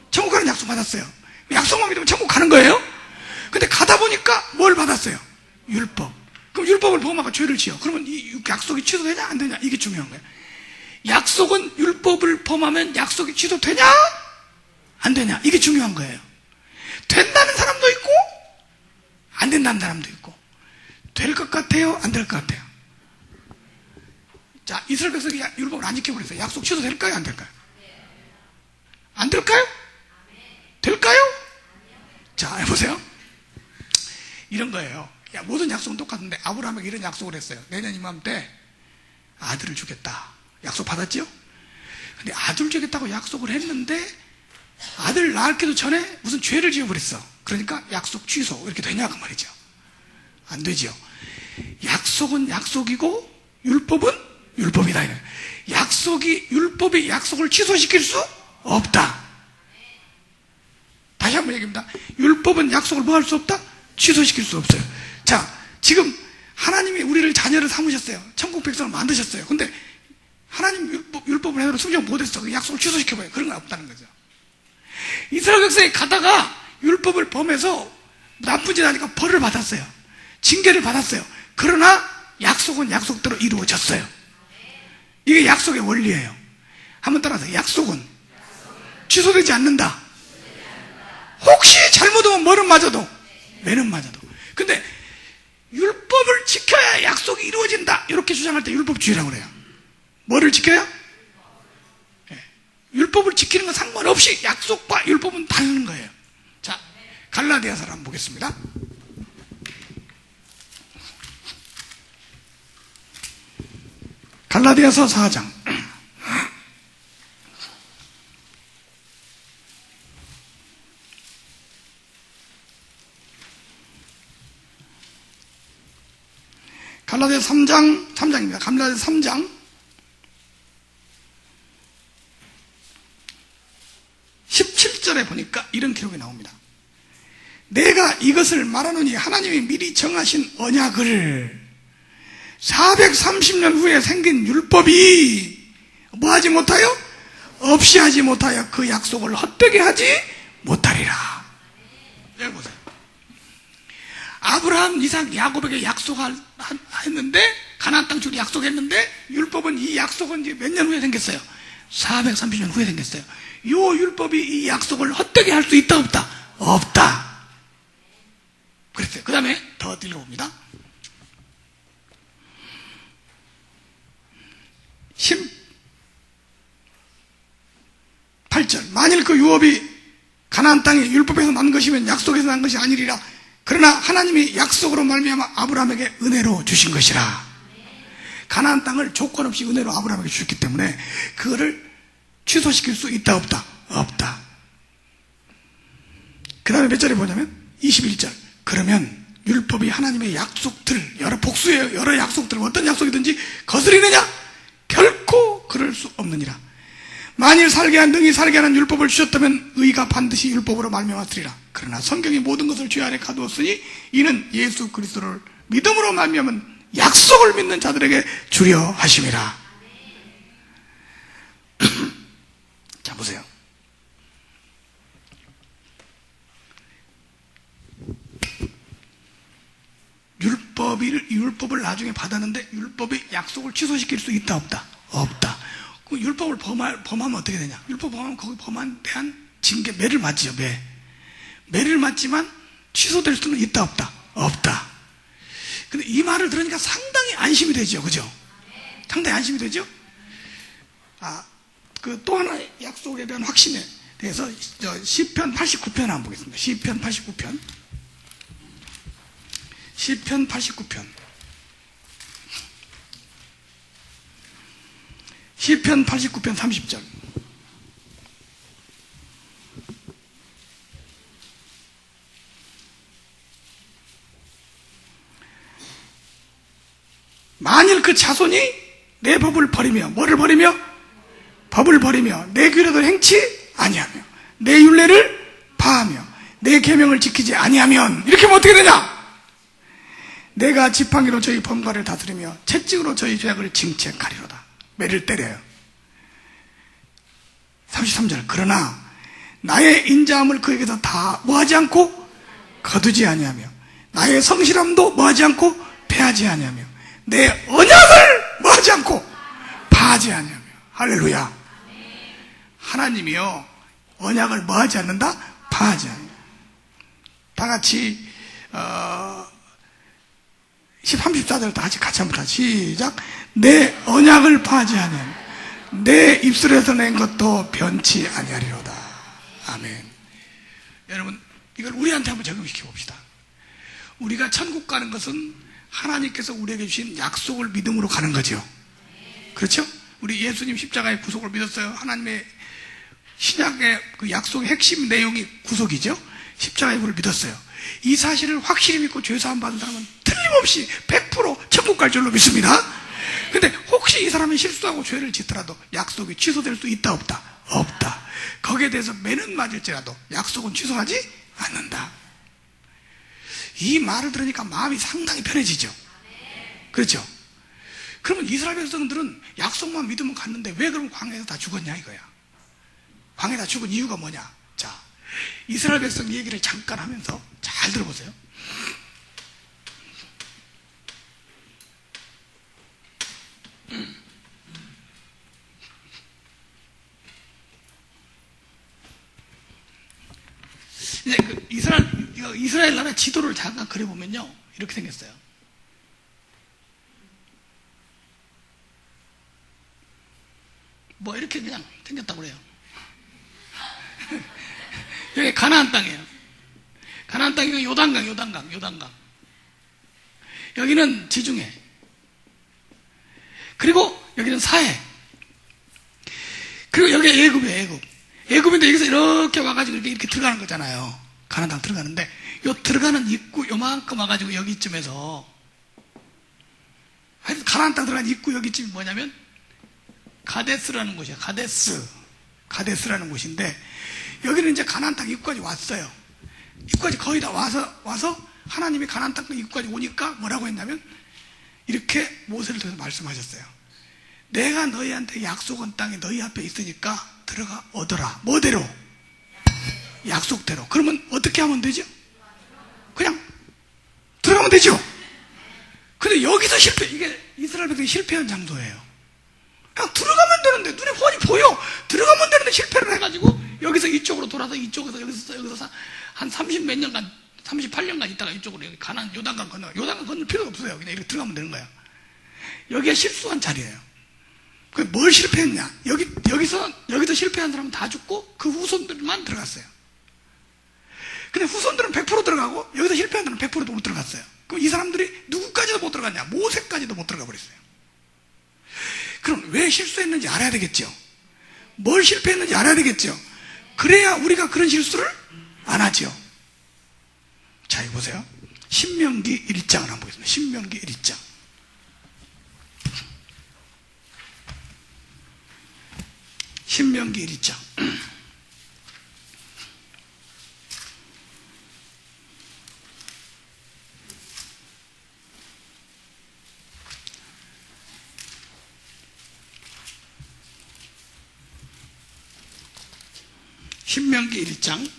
천국 가는 약속 받았어요. 약속만 믿으면 천국 가는 거예요. 근데 가다 보니까 뭘 받았어요? 율법. 그럼 율법을 범하고 죄를 지어. 그러면 이 약속이 취소되냐 안 되냐 이게 중요한 거예요. 약속은 율법을 범하면 약속이 취소되냐 안 되냐 이게 중요한 거예요. 된다는 사람도 있고 안 된다는 사람도 있고. 될 것 같아요 안 될 것 같아요? 자, 이스라엘 백성이 율법을 안 지켜버렸어요. 약속 취소될까요 안 될까요? 안 될까요? 될까요? 자, 해보세요. 이런 거예요. 야, 모든 약속은 똑같은데 아브라함에게 이런 약속을 했어요. 내년 이맘때 아들을 주겠다. 약속 받았죠? 근데 아들 주겠다고 약속을 했는데 아들 낳기도 전에 무슨 죄를 지어버렸어. 그러니까 약속 취소 이렇게 되냐 그 말이죠. 안 되죠. 약속은 약속이고 율법은 율법이다. 율법이 약속을 취소시킬 수 없다. 다시 한번 얘기합니다. 율법은 약속을 뭐 할 수 없다? 취소시킬 수 없어요. 자, 지금 하나님이 우리를 자녀를 삼으셨어요. 천국 백성을 만드셨어요. 근데 하나님 율법을 해도 순종 못했어. 그 약속을 취소시켜봐요. 그런 건 없다는 거죠. 이스라엘 백성이 가다가 율법을 범해서 나쁜 짓 하니까 벌을 받았어요. 징계를 받았어요. 그러나 약속은 약속대로 이루어졌어요. 이게 약속의 원리예요. 한번 따라서 약속은 취소되지 않는다. 혹시 잘못하면 뭐는 맞아도 매는 맞아도. 근데 율법을 지켜야 약속이 이루어진다 이렇게 주장할 때 율법주의라고 그래요. 뭐를 지켜야? 율법을 지키는 건 상관없이 약속과 율법은 다른 거예요. 자, 갈라디아서를 한번 보겠습니다. 갈라디아서 4장. 갈라디아서 3장입니다. 갈라디아서 3장 17절에 보니까 이런 기록이 나옵니다. 내가 이것을 말하노니 하나님이 미리 정하신 언약을 430년 후에 생긴 율법이 뭐하지 못하여? 없이 하지 못하여 그 약속을 헛되게 하지 못하리라. 여기 보세요. 아브라함, 이삭, 야곱에게 약속했는데 가나안 땅 주기로 약속했는데 율법은 이 약속은 이제 몇 년 후에 생겼어요? 430년 후에 생겼어요. 이 율법이 이 약속을 헛되게 할 수 있다 없다? 없다. 그랬어요. 그 다음에 더 읽어봅니다. 18절. 만일 그 유업이 가나안 땅에 율법에서 난 것이면 약속에서 난 것이 아니리라. 그러나 하나님이 약속으로 말미암아 아브라함에게 은혜로 주신 것이라. 가나안 땅을 조건 없이 은혜로 아브라함에게 주셨기 때문에 그거를 취소시킬 수 있다 없다? 없다. 그 다음에 몇 절에 보냐면 21절. 그러면 율법이 하나님의 약속들, 복수의 여러 약속들, 어떤 약속이든지 거스리느냐? 결코 그럴 수 없느니라. 만일 능히 살게 하는 율법을 주셨다면 의가 반드시 율법으로 말미암았으리라. 그러나 성경이 모든 것을 죄 아래 가두었으니 이는 예수 그리스도를 믿음으로 말미암은 약속을 믿는 자들에게 주려 하심이라. 자, 보세요. 율법을 나중에 받았는데 율법이 약속을 취소시킬 수 있다 없다? 없다. 그 율법을 범하면 어떻게 되냐? 율법 범하면 거기 범한 대한 징계, 매를 맞지요. 매를 맞지만 취소될 수는 있다 없다? 없다. 근데 이 말을 들으니까 상당히 안심이 되죠. 그죠? 상당히 안심이 되죠? 또 하나의 약속에 대한 확신에 대해서 시편 89편 한번 보겠습니다. 시편 89편. 시편 89편. 시편 89편 30절. 만일 그 자손이 내 법을 버리며, 뭐를 버리며? 법을 버리며 내 규례를 행치 아니하며 내 율례를 파하며 내 계명을 지키지 아니하면, 이렇게 하면 어떻게 되냐? 내가 지팡이로 저희 범과를 다스리며 채찍으로 저희 죄악을 징책하리로다. 매를 때려요. 33절. 그러나 나의 인자함을 그에게서 다 뭐하지 않고 거두지 아니하며 나의 성실함도 뭐하지 않고 패하지 아니하며 내 언약을 뭐하지 않고 파하지 아니하며. 할렐루야. 하나님이요 언약을 뭐하지 않는다? 파하지 않는다. 다 같이 34절 다 같이 한번 시작. 내 언약을 파하지 아니하며 내 입술에서 낸 것도 변치 아니하리로다. 아멘. 여러분 이걸 우리한테 한번 적용시켜 봅시다. 우리가 천국 가는 것은 하나님께서 우리에게 주신 약속을 믿음으로 가는 거죠. 그렇죠? 우리 예수님 십자가의 구속을 믿었어요. 하나님의 신약의 그 약속의 핵심 내용이 구속이죠. 십자가의 구를 믿었어요. 이 사실을 확실히 믿고 죄사함 받은 사람은 틀림없이 100% 천국 갈 줄로 믿습니다. 근데 혹시 이 사람이 실수하고 죄를 짓더라도 약속이 취소될 수 있다 없다? 없다. 거기에 대해서 매는 맞을지라도 약속은 취소하지 않는다. 이 말을 들으니까 마음이 상당히 편해지죠. 그렇죠? 그러면 이스라엘 백성들은 약속만 믿으면 갔는데 왜 그럼 광야에서 다 죽었냐 이거야. 광야에 다 죽은 이유가 뭐냐. 자, 이스라엘 백성 얘기를 잠깐 하면서 잘 들어보세요. 이제 그 이스라엘 나라 지도를 잠깐 그려보면요 이렇게 생겼어요. 뭐 이렇게 그냥 생겼다고 그래요. 여기 가나안 땅이에요. 가나안 땅이 요단강. 여기는 지중해. 그리고 여기는 사해. 그리고 여기 애굽이에요. 애굽인데 여기서 이렇게 와가지고 이렇게 들어가는 거잖아요. 가나안 땅 들어가는데 요 들어가는 입구 요만큼 와가지고 여기쯤에서 하여튼 가나안 땅 들어가는 입구 여기쯤이 뭐냐면 가데스라는 곳이에요. 가데스라는 곳인데 여기는 이제 가나안 땅 입구까지 왔어요. 입구까지 거의 다 와서 하나님이 가나안 땅 입구까지 오니까 뭐라고 했냐면 이렇게 모세를 통해서 말씀하셨어요. 내가 너희한테 약속한 땅이 너희 앞에 있으니까 들어가 얻어라. 뭐대로? 약속대로. 그러면 어떻게 하면 되죠? 그냥 들어가면 되죠. 근데 여기서 이게 이스라엘 백성이 실패한 장소예요. 그냥 들어가면 되는데 눈에 훤히 보여. 들어가면 되는데 실패를 해가지고 여기서 이쪽으로 돌아서 여기서 한 30몇 년간 38년간 있다가 이쪽으로 여기 가나안 요단강 건널 필요가 없어요. 그냥 이렇게 들어가면 되는 거야. 여기가 실수한 자리예요. 뭘 실패했냐? 여기서 실패한 사람은 다 죽고 그 후손들만 들어갔어요. 근데 후손들은 100% 들어가고 여기서 실패한 사람은 100%도 못 들어갔어요. 그럼 이 사람들이 누구까지도 못 들어갔냐? 모세까지도 못 들어가 버렸어요. 그럼 왜 실수했는지 알아야 되겠죠. 뭘 실패했는지 알아야 되겠죠. 그래야 우리가 그런 실수를 안 하죠. 자, 이거 보세요. 신명기 1장을 한번 보겠습니다. 신명기 1장. 신명기 1장. 신명기 1장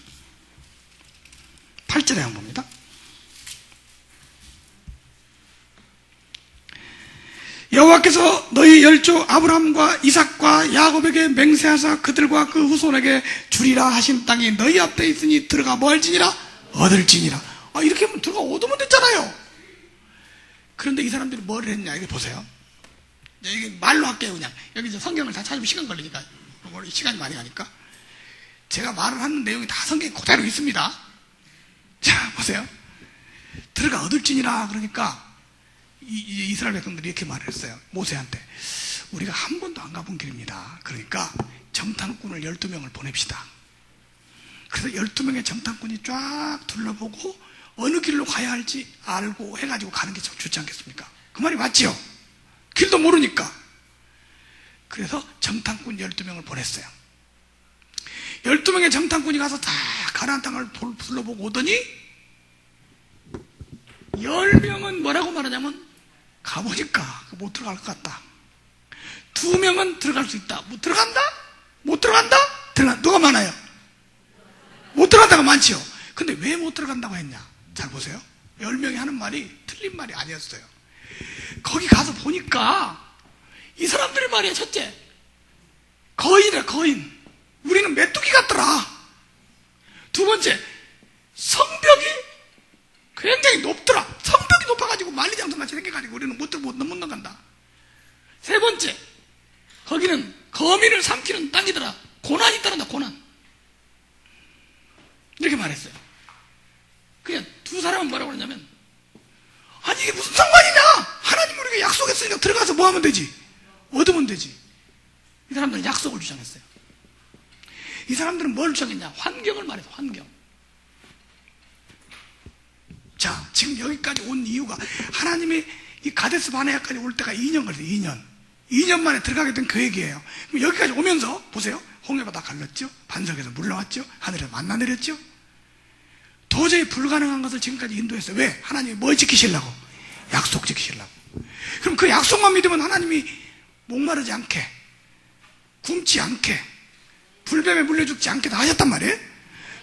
8절에 한번 봅니다. 여호와께서 너희 열조 아브라함과 이삭과 야곱에게 맹세하사 그들과 그 후손에게 주리라 하신 땅이 너희 앞에 있으니 들어가 뭐 할지니라? 얻을지니라. 이렇게 하면 들어가 얻으면 됐잖아요. 그런데 이 사람들이 뭘 했냐 이거 보세요. 이게 말로 할게요. 그냥 여기 성경을 다 찾으면 시간 걸리니까 시간이 많이 가니까 제가 말을 하는 내용이 다 성경에 그대로 있습니다. 자, 보세요. 들어가 얻을지니라. 그러니까 이스라엘 백성들이 이렇게 말을 했어요. 모세한테. 우리가 한 번도 안 가본 길입니다. 그러니까 정탐꾼을 12명을 보냅시다. 그래서 12명의 정탐꾼이 쫙 둘러보고 어느 길로 가야 할지 알고 해가지고 가는 게 좀 좋지 않겠습니까? 그 말이 맞지요? 길도 모르니까. 그래서 정탐꾼 12명을 보냈어요. 12명의 정탐꾼이 가서 다 가나안 땅을 둘러보고 오더니 10명은 뭐라고 말하냐면 가보니까 못 들어갈 것 같다. 2명은 들어갈 수 있다. 못 들어간다? 못 들어간다? 누가 많아요? 못 들어간다가 많지요. 근데 왜 못 들어간다고 했냐? 잘 보세요. 10명이 하는 말이 틀린 말이 아니었어요. 거기 가서 보니까 이 사람들의 말이야. 첫째, 거인이라 거인. 우리는 메뚜기 같더라. 두 번째, 성벽이 굉장히 높더라. 성벽이 높아가지고 만리장성같이 생겨가지고 우리는 못 나간다. 세 번째, 거기는 거민을 삼키는 땅이더라. 고난이 따른다. 고난. 이렇게 말했어요. 그냥 두 사람은 뭐라고 그러냐면, 아니 이게 무슨 상관이냐? 하나님 우리가 약속했으니까 들어가서 뭐 하면 되지? 얻으면 되지. 이 사람들은 약속을 주장했어요. 이 사람들은 뭘 주장했냐? 환경을 말해서 환경. 자, 지금 여기까지 온 이유가 하나님이 이 가데스 바네아까지 올 때가 2년 걸렸어요. 2년 만에 들어가게 된 계획이에요. 그럼 여기까지 오면서 보세요. 홍해바다 갈랐죠? 반석에서 물 나왔죠? 하늘에서 만나 내렸죠? 도저히 불가능한 것을 지금까지 인도했어요. 왜? 하나님이 뭘 지키시려고? 약속 지키시려고. 그럼 그 약속만 믿으면 하나님이 목마르지 않게, 굶지 않게, 불뱀에 물려 죽지 않게 다 하셨단 말이에요.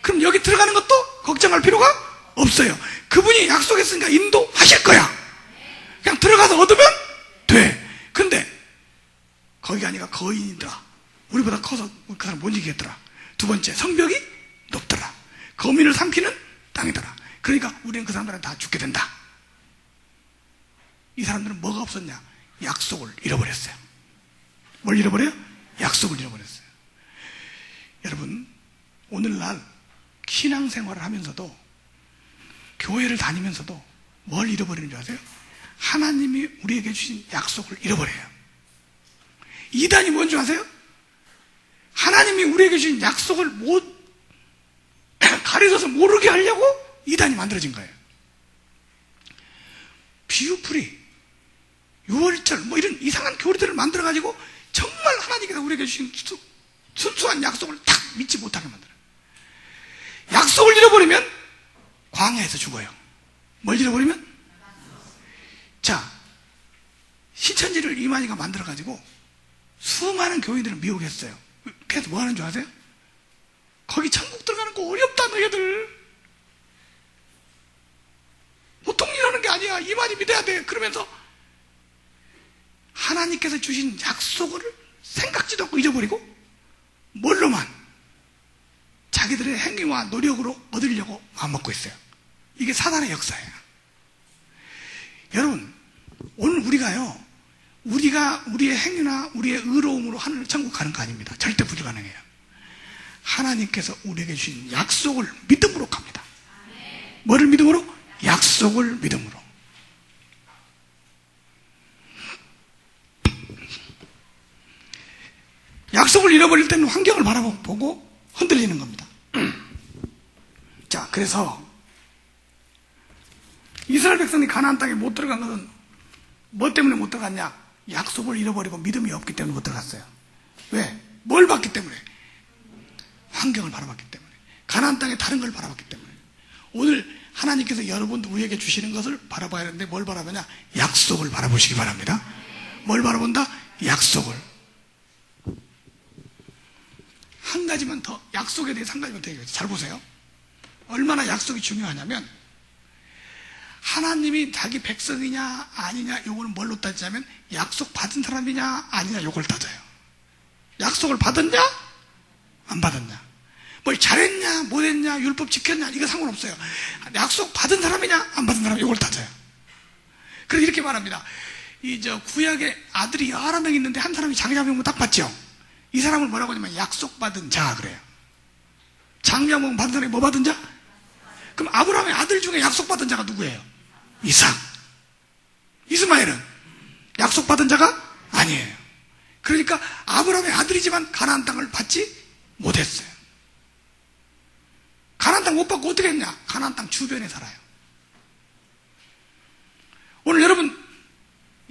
그럼 여기 들어가는 것도 걱정할 필요가 없어요. 그분이 약속했으니까 인도하실 거야. 그냥 들어가서 얻으면 돼. 근데 거기가 아니라 거인이더라. 우리보다 커서 그 사람 못 이기겠더라. 두 번째, 성벽이 높더라. 거민을 삼키는 땅이더라. 그러니까 우리는 그 사람들은 다 죽게 된다. 이 사람들은 뭐가 없었냐? 약속을 잃어버렸어요. 뭘 잃어버려요? 약속을 잃어버렸어요. 여러분, 오늘날 신앙생활을 하면서도, 교회를 다니면서도 뭘 잃어버리는 줄 아세요? 하나님이 우리에게 주신 약속을 잃어버려요. 이단이 뭔지 아세요? 하나님이 우리에게 주신 약속을 못 가려져서 모르게 하려고 이단이 만들어진 거예요. 비유풀이, 유월절, 뭐 이런 이상한 교리들을 만들어가지고 정말 하나님께서 우리에게 주신 순수한 약속을 딱 믿지 못하게 만들어요. 약속을 잃어버리면 광야에서 죽어요. 뭘 잃어버리면? 자, 신천지를 이만희가 만들어가지고 수많은 교인들을 미혹했어요. 그래서 뭐 하는 줄 아세요? 거기 천국 들어가는 거 어렵다 너희들. 보통 일하는 게 아니야. 이만희 믿어야 돼. 그러면서 하나님께서 주신 약속을 생각지도 않고 잊어버리고 뭘로만? 자기들의 행위와 노력으로 얻으려고 마음먹고 있어요. 이게 사단의 역사예요. 여러분, 오늘 우리가 우리의 행위나 우리의 의로움으로 하늘 천국 가는 거 아닙니다. 절대 불가능해요. 하나님께서 우리에게 주신 약속을 믿음으로 갑니다. 뭐를 믿음으로? 약속을 믿음으로. 약속을 잃어버릴 때는 환경을 바라보고 흔들리는 겁니다. 자, 그래서 이스라엘 백성이 가나안 땅에 못 들어간 것은 뭐 때문에 못 들어갔냐? 약속을 잃어버리고 믿음이 없기 때문에 못 들어갔어요. 왜? 뭘 봤기 때문에? 환경을 바라봤기 때문에. 가나안 땅에 다른 걸 바라봤기 때문에. 오늘 하나님께서 여러분도 우리에게 주시는 것을 바라봐야 하는데 뭘 바라보냐? 약속을 바라보시기 바랍니다. 뭘 바라본다? 약속을. 한 가지만 더, 약속에 대해서 한 가지만 더 얘기해요. 잘 보세요. 얼마나 약속이 중요하냐면, 하나님이 자기 백성이냐 아니냐 요거는 뭘로 따지냐면 약속 받은 사람이냐 아니냐 요걸 따져요. 약속을 받았냐 안 받았냐, 뭘 잘했냐 못했냐 율법 지켰냐 이거 상관없어요. 약속 받은 사람이냐 안 받은 사람 요걸 따져요. 그래서 이렇게 말합니다. 구약에 아들이 여러 명 있는데 한 사람이 장자명분 딱 받죠. 이 사람을 뭐라고 하냐면 약속받은 자 그래요. 장자명분 받은 사람이 뭐 받은 자? 그럼 아브라함의 아들 중에 약속받은 자가 누구예요? 이삭. 이스마엘은 약속받은 자가 아니에요. 그러니까 아브라함의 아들이지만 가나안 땅을 받지 못했어요. 가나안 땅 못 받고 어떻게 했냐? 가나안 땅 주변에 살아요. 오늘 여러분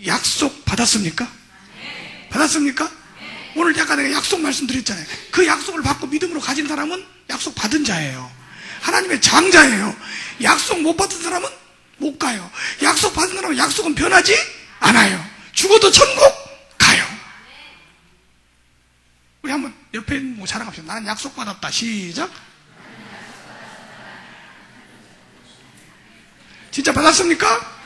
약속 받았습니까? 받았습니까? 오늘 약간 내가 약속 말씀드렸잖아요. 그 약속을 받고 믿음으로 가진 사람은 약속 받은 자예요. 하나님의 장자예요. 약속 못 받은 사람은 못 가요. 약속 받은 사람은 약속은 변하지 않아요. 죽어도 천국 가요. 우리 한번 옆에 있는 거 자랑합시다. 나는 약속 받았다. 시작. 진짜 받았습니까?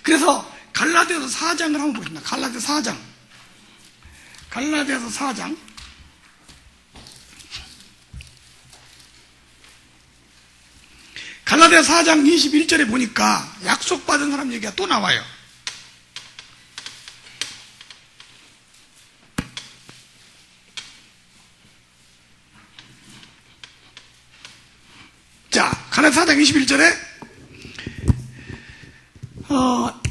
그래서 갈라디아서 4장을 한번 보겠습니다. 갈라디아서 4장. 갈라디아서 4장. 갈라디아서 4장 21절에 보니까 약속받은 사람 얘기가 또 나와요. 자, 갈라디아서 4장 21절에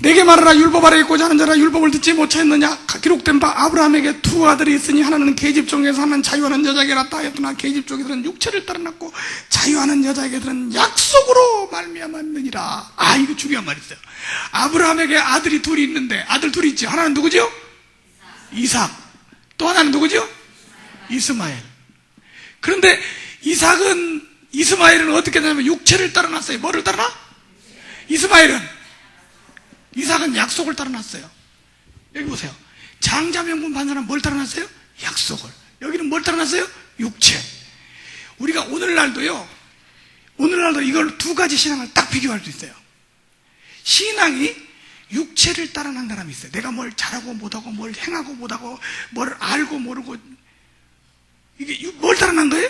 내게 말하라. 율법 아래 있고자 하는 자라 율법을 듣지 못하였느냐. 기록된 바 아브라함에게 두 아들이 있으니 하나는 계집 종에서 하나는 자유하는 여자에게 낳았다 하였으나 계집 종에서는 육체를 따라 낳고 자유하는 여자에게는 약속으로 말미암았느니라. 아, 이거 중요한 말이 있어요. 아브라함에게 아들이 둘이 있는데 아들 둘이 있죠. 하나는 누구죠? 이삭. 또 하나는 누구죠? 이스마엘. 그런데 이스마엘은 어떻게 되냐면 육체를 따라 낳았어요. 뭐를 따라 낳아? 이삭은 약속을 따라 낳았어요. 여기 보세요. 장자명분 받는 사람 뭘 따라 낳았어요? 약속을. 여기는 뭘 따라 낳았어요? 육체. 우리가 오늘날도 이걸 두 가지 신앙을 딱 비교할 수 있어요. 신앙이 육체를 따라 낳는 사람이 있어요. 내가 뭘 잘하고 못하고 뭘 행하고 못하고 뭘 알고 모르고 이게 뭘 따라 낳는 거예요?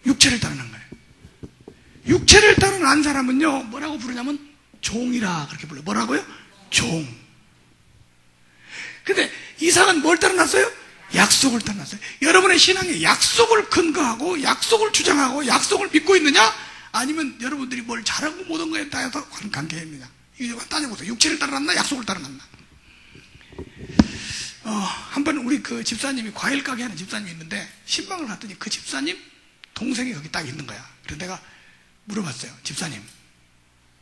육체를 따라 낳는 거예요. 육체를 따라 낳은 사람은요, 뭐라고 부르냐면 종이라 그렇게 불러요. 뭐라고요? 종. 근데 이삭은 뭘 따라 났어요? 약속을 따라 났어요. 여러분의 신앙에 약속을 근거하고 약속을 주장하고 약속을 믿고 있느냐? 아니면 여러분들이 뭘 잘하고 못한 거에 따라서 관계입니다. 이거 따져보세요. 육체를 따라 났나? 약속을 따라 났나? 한번 우리 그 집사님이 과일 가게 하는 집사님이 있는데 신방을 갔더니 그 집사님 동생이 거기 딱 있는 거야. 그래서 내가 물어봤어요. 집사님,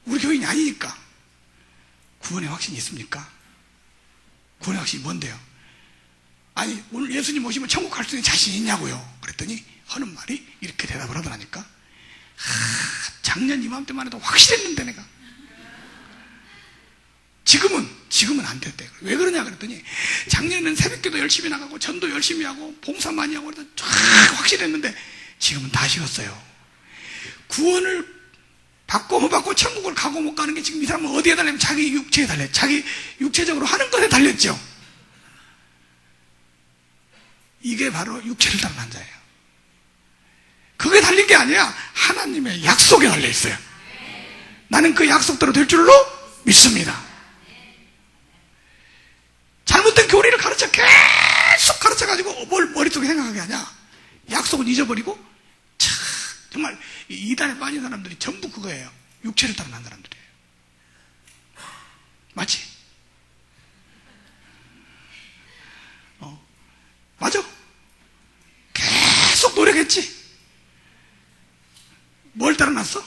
우리 교인이 아니니까 구원의 확신이 있습니까? 구원의 확신이 뭔데요? 아니, 오늘 예수님 오시면 천국 갈 수 있는 자신이 있냐고요. 그랬더니 하는 말이 이렇게 대답을 하더라니까. 작년 이맘때만 해도 확실했는데 내가. 지금은 안 됐대. 왜 그러냐 그랬더니 작년에는 새벽기도 열심히 나가고 전도 열심히 하고 봉사 많이 하고 그래서 쫙 확실했는데 지금은 다 식었어요. 구원을 받고 못 받고 천국을 가고 못 가는 게 지금 이 사람은 어디에 달렸냐면 자기 육체에 달렸죠. 자기 육체적으로 하는 것에 달렸죠. 이게 바로 육체를 따른 한 자예요. 그게 달린 게 아니라 하나님의 약속에 달려 있어요. 나는 그 약속대로 될 줄로 믿습니다. 잘못된 교리를 계속 가르쳐가지고 뭘 머릿속에 생각하게 하냐. 약속은 잊어버리고 정말 이단에 빠진 사람들이 전부 그거예요. 육체를 따라 난 사람들이에요. 맞지? 맞아. 계속 노력했지. 뭘 따라 났어?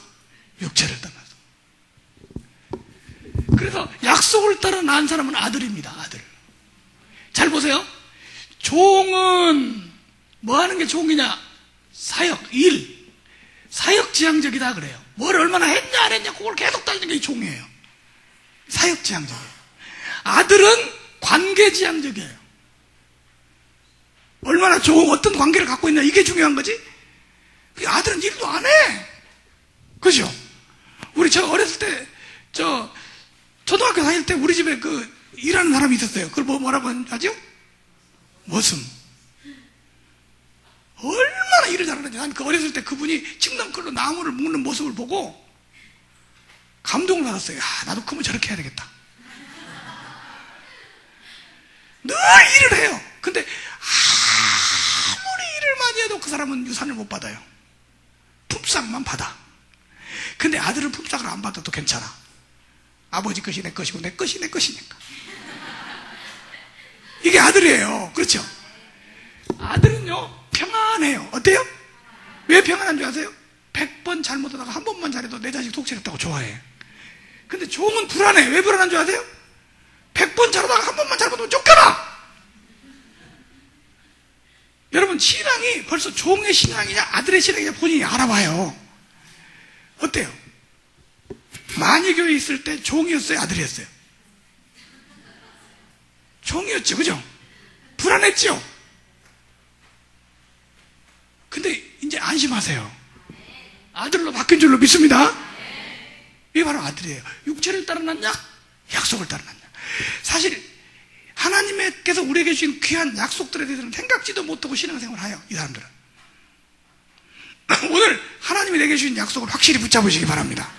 육체를 따라 났어. 그래서 약속을 따라 난 사람은 아들입니다. 아들. 잘 보세요. 종은 뭐 하는 게 종이냐? 사역, 일. 사역지향적이다 그래요. 뭘 얼마나 했냐 안 했냐 그걸 계속 따지는 게 종이에요. 사역지향적이에요. 아들은 관계지향적이에요. 얼마나 어떤 관계를 갖고 있냐 이게 중요한 거지. 아들은 일도 안 해. 그죠? 우리 저 어렸을 때 초등학교 다닐 때 우리 집에 그 일하는 사람이 있었어요. 그걸 뭐라고 하죠? 머슴. 얼마나 일을 잘하는지. 난 그 어렸을 때 그분이 칡남걸로 나무를 묶는 모습을 보고 감동을 받았어요. 나도 크면 저렇게 해야 되겠다. 늘 일을 해요. 근데 아무리 일을 많이 해도 그 사람은 유산을 못 받아요. 품삯만 받아. 근데 아들은 품삯을 안 받아도 괜찮아. 아버지 것이 내 것이고 내 것이 내 것이니까. 이게 아들이에요. 그렇죠? 아들은요 평안해요. 어때요? 왜 평안한 줄 아세요? 100번 잘못하다가 한 번만 잘해도 내 자식 독실했다고 좋아해. 근데 종은 불안해. 왜 불안한 줄 아세요? 100번 잘하다가 한 번만 잘못하면 쫓겨나. 여러분 신앙이 벌써 종의 신앙이냐 아들의 신앙이냐 본인이 알아봐요. 어때요? 안희교에 있을 때 종이었어요? 아들이었어요? 종이었죠. 그죠? 불안했죠? 근데 이제 안심하세요. 아들로 바뀐 줄로 믿습니다. 이게 바로 아들이에요. 육체를 따라났냐? 약속을 따라났냐? 사실 하나님께서 우리에게 주신 귀한 약속들에 대해서는 생각지도 못하고 신앙생활을 해요. 이 사람들은. 오늘 하나님이 내게 주신 약속을 확실히 붙잡으시기 바랍니다.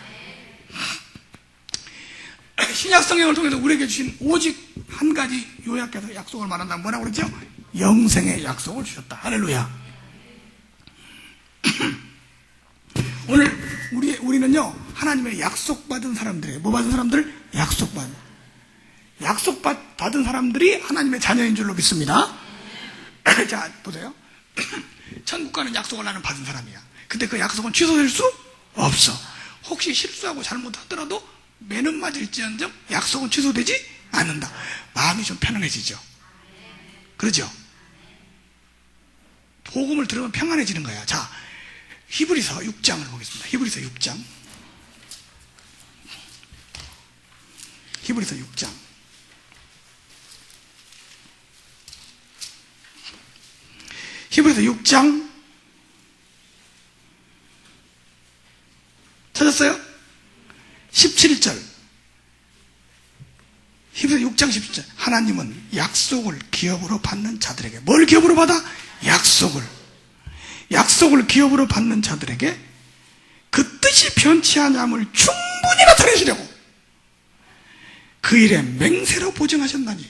신약 성경을 통해서 우리에게 주신 오직 한 가지 요약해서 약속을 말한다면 뭐라고 그러죠? 영생의 약속을 주셨다. 할렐루야. 오늘 우리는요, 하나님의 약속받은 사람들이에요. 뭐 받은 사람들? 약속받은 사람들이 하나님의 자녀인 줄로 믿습니다. 자, 보세요. 천국가는 약속을 나는 받은 사람이야. 근데 그 약속은 취소될 수 없어. 혹시 실수하고 잘못하더라도 매는 맞을지언정 약속은 취소되지 않는다. 마음이 좀 편안해지죠. 그러죠? 복음을 들으면 평안해지는 거야. 자, 히브리서 6장을 보겠습니다. 히브리서 6장. 히브리서 6장. 히브리서 6장. 찾았어요? 17절. 히브리서 6장 17절. 하나님은 약속을 기업으로 받는 자들에게, 뭘 기업으로 받아? 약속을 기업으로 받는 자들에게 그 뜻이 변치 아니함을 충분히 나타내시려고 그 일에 맹세로 보증하셨나니.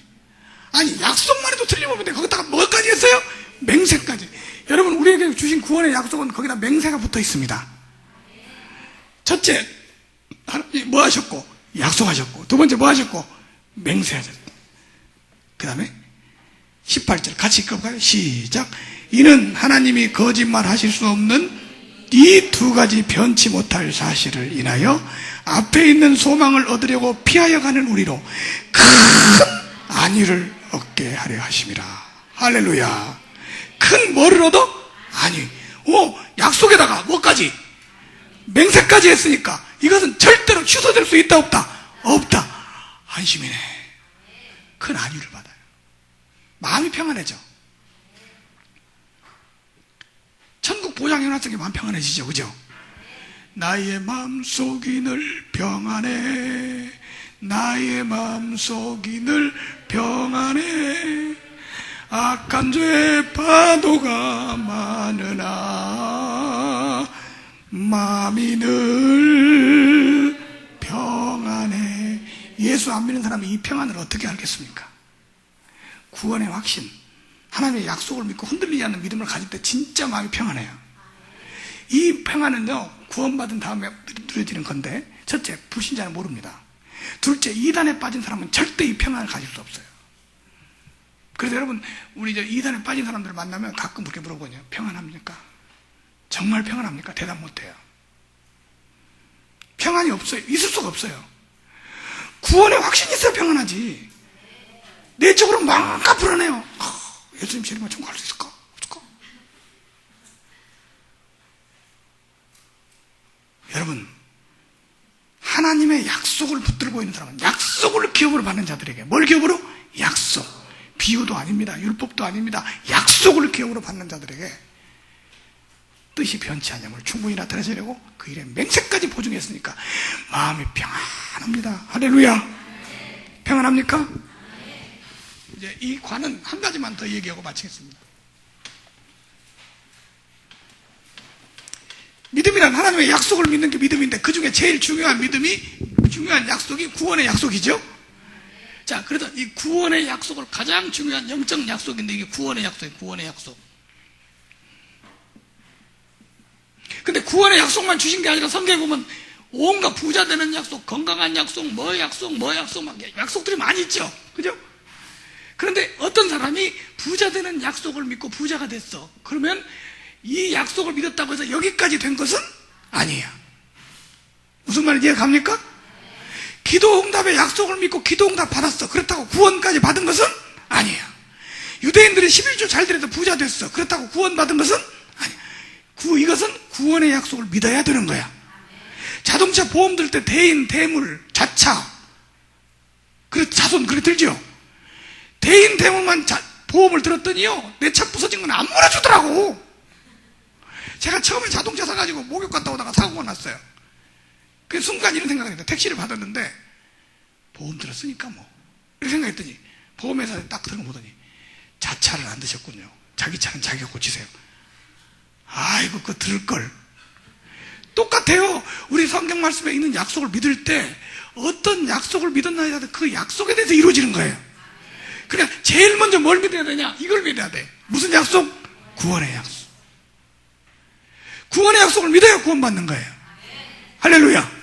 아니, 약속만 해도 틀림없는데 거기다가 뭐까지 했어요? 맹세까지. 여러분, 우리에게 주신 구원의 약속은 거기다 맹세가 붙어 있습니다. 첫째, 뭐 하셨고? 약속하셨고. 두 번째 뭐 하셨고? 맹세하셨고. 그 다음에 18절 같이 읽어볼까요? 시작. 이는 하나님이 거짓말 하실 수 없는 이 두 가지 변치 못할 사실을 인하여 앞에 있는 소망을 얻으려고 피하여 가는 우리로 큰 안위를 얻게 하려 하심이라. 할렐루야. 큰 뭐를 얻어? 안위. 약속에다가 뭐까지? 맹세까지 했으니까 이것은 절대로 취소될 수 있다 없다? 없다. 안심이네. 큰 안위를 받아요. 마음이 평안해져. 천국 보장해놨으니 마음 평안해지죠. 그죠? 나의 마음속이 늘 평안해. 나의 마음속이 늘 평안해. 악한 죄의 파도가 많으나 마음이 늘 평안해. 예수 안 믿는 사람이 이 평안을 어떻게 알겠습니까? 구원의 확신, 하나님의 약속을 믿고 흔들리지 않는 믿음을 가질 때 진짜 마음이 평안해요. 이 평안은요, 구원받은 다음에 누려지는 건데, 첫째, 불신자는 모릅니다. 둘째, 이단에 빠진 사람은 절대 이 평안을 가질 수 없어요. 그래서 여러분, 우리 이단에 빠진 사람들을 만나면 가끔 그렇게 물어보거든요. 평안합니까? 정말 평안합니까? 대답 못해요. 평안이 없어요. 있을 수가 없어요. 구원의 확신이 있어야 평안하지. 내적으로 뭔가 불안해요. 예수님 재림만 좀 갈 수 있을까? 없을까? 여러분, 하나님의 약속을 붙들고 있는 사람은, 약속을 기업으로 받는 자들에게, 뭘 기업으로? 약속. 비유도 아닙니다. 율법도 아닙니다. 약속을 기업으로 받는 자들에게 뜻이 변치 않음을 충분히 나타내시려고 그 일에 맹세까지 보증했으니까 마음이 평안합니다. 할렐루야. 평안합니까? 이제 이 관은 한 가지만 더 얘기하고 마치겠습니다. 믿음이란 하나님의 약속을 믿는 게 믿음인데, 그 중에 제일 중요한 약속이 구원의 약속이죠. 자, 그래서 이 구원의 약속을 가장 중요한 영적 약속인데, 이게 구원의 약속이에요. 구원의 약속. 근데 구원의 약속만 주신 게 아니라 성경에 보면 온갖 부자 되는 약속, 건강한 약속, 뭐 약속, 막 약속들이 많이 있죠. 그죠? 그런데 어떤 사람이 부자 되는 약속을 믿고 부자가 됐어. 그러면 이 약속을 믿었다고 해서 여기까지 된 것은 아니에요. 무슨 말인지 이해갑니까? 기도응답의 약속을 믿고 기도응답 받았어. 그렇다고 구원까지 받은 것은 아니에요. 유대인들이 11조 잘 드려서 부자 됐어. 그렇다고 구원 받은 것은 아니에요. 이것은 구원의 약속을 믿어야 되는 거야. 자동차 보험 들 때 대인, 대물, 자차, 자손, 그래 들죠? 대인, 대물만 보험을 들었더니요, 내 차 부서진 건 안 물어주더라고. 제가 처음에 자동차 사가지고 목욕 갔다 오다가 사고가 났어요. 그 순간 이런 생각이 했는데, 택시를 받았는데, 보험 들었으니까 뭐. 이렇게 생각했더니, 보험회사에 딱 들어보더니, 자차를 안 드셨군요. 자기 차는 자기가 고치세요. 아이고, 그거 들을걸. 똑같아요. 우리 성경 말씀에 있는 약속을 믿을 때, 어떤 약속을 믿었나에 따라 그 약속에 대해서 이루어지는 거예요. 그러니까 제일 먼저 뭘 믿어야 되냐? 이걸 믿어야 돼. 무슨 약속? 구원의 약속. 구원의 약속을 믿어야 구원받는 거예요. 할렐루야.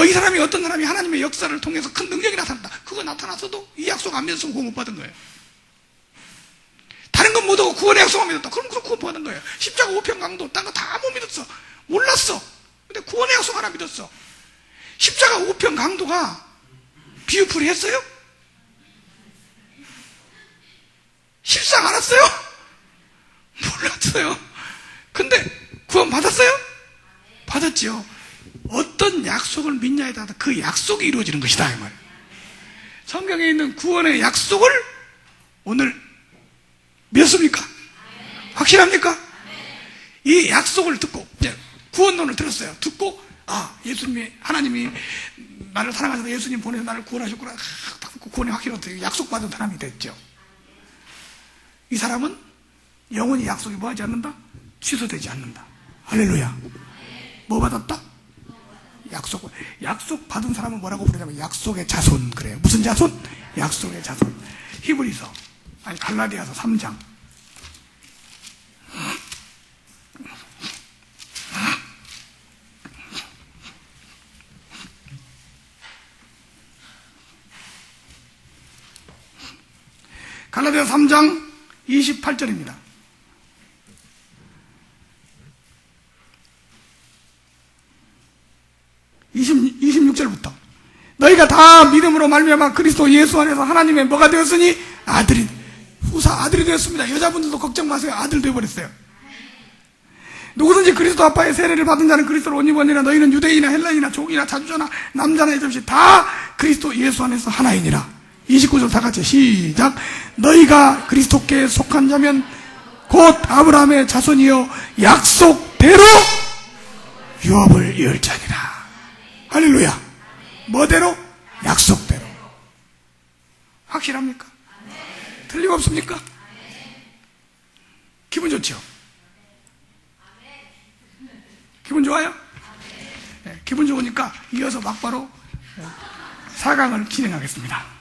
이 사람이, 어떤 사람이 하나님의 역사를 통해서 큰 능력이 나타났다. 그거 나타났어도 이 약속 안 믿었으면 구원 못 받은 거예요. 다른 건 못하고 구원의 약속만 믿었다. 그럼 구원 받은 거예요. 십자가 우편 강도, 딴 거 다 못 믿었어. 몰랐어. 근데 구원의 약속 하나 믿었어. 십자가 우편 강도가 비유풀이 했어요? 실상 알았어요? 몰랐어요. 근데 구원 받았어요? 받았지요. 어떤 약속을 믿냐에 따라 그 약속이 이루어지는 것이다, 이 말이에요. 성경에 있는 구원의 약속을 오늘 믿습니까? 확실합니까? 이 약속을 듣고, 이제 구원론을 들었어요. 듣고, 예수님이, 하나님이 나를 사랑하셔서 예수님 보내서 나를 구원하셨구나. 딱 듣고 구원이 확실하다. 약속받은 사람이 됐죠. 이 사람은 영원히 약속이 뭐하지 않는다? 취소되지 않는다. 할렐루야. 뭐 받았다? 약속 받은 사람은 뭐라고 부르냐면 약속의 자손 그래요. 무슨 자손? 약속의 자손. 히브리서, 갈라디아서 3장. 갈라디아 3장 28절입니다. 26절부터 너희가 다 믿음으로 말미암아 그리스도 예수 안에서 하나님의 뭐가 되었으니 아들이 되었습니다. 여자분들도 걱정 마세요. 아들 되어버렸어요. 누구든지 그리스도 아빠의 세례를 받은 자는 그리스도로 옷 입었느니라. 너희는 유대인이나 헬라인이나 종이나 자주자나 남자나 여자없이 다 그리스도 예수 안에서 하나이니라. 29절 다 같이 시작. 너희가 그리스도께 속한 자면 곧 아브라함의 자손이요 약속대로 유업을 이을 자니라. 할렐루야. 뭐대로? 약속대로. 확실합니까? 틀림없습니까? 기분 좋죠? 기분 좋아요? 네, 기분 좋으니까 이어서 막바로 4강을 진행하겠습니다.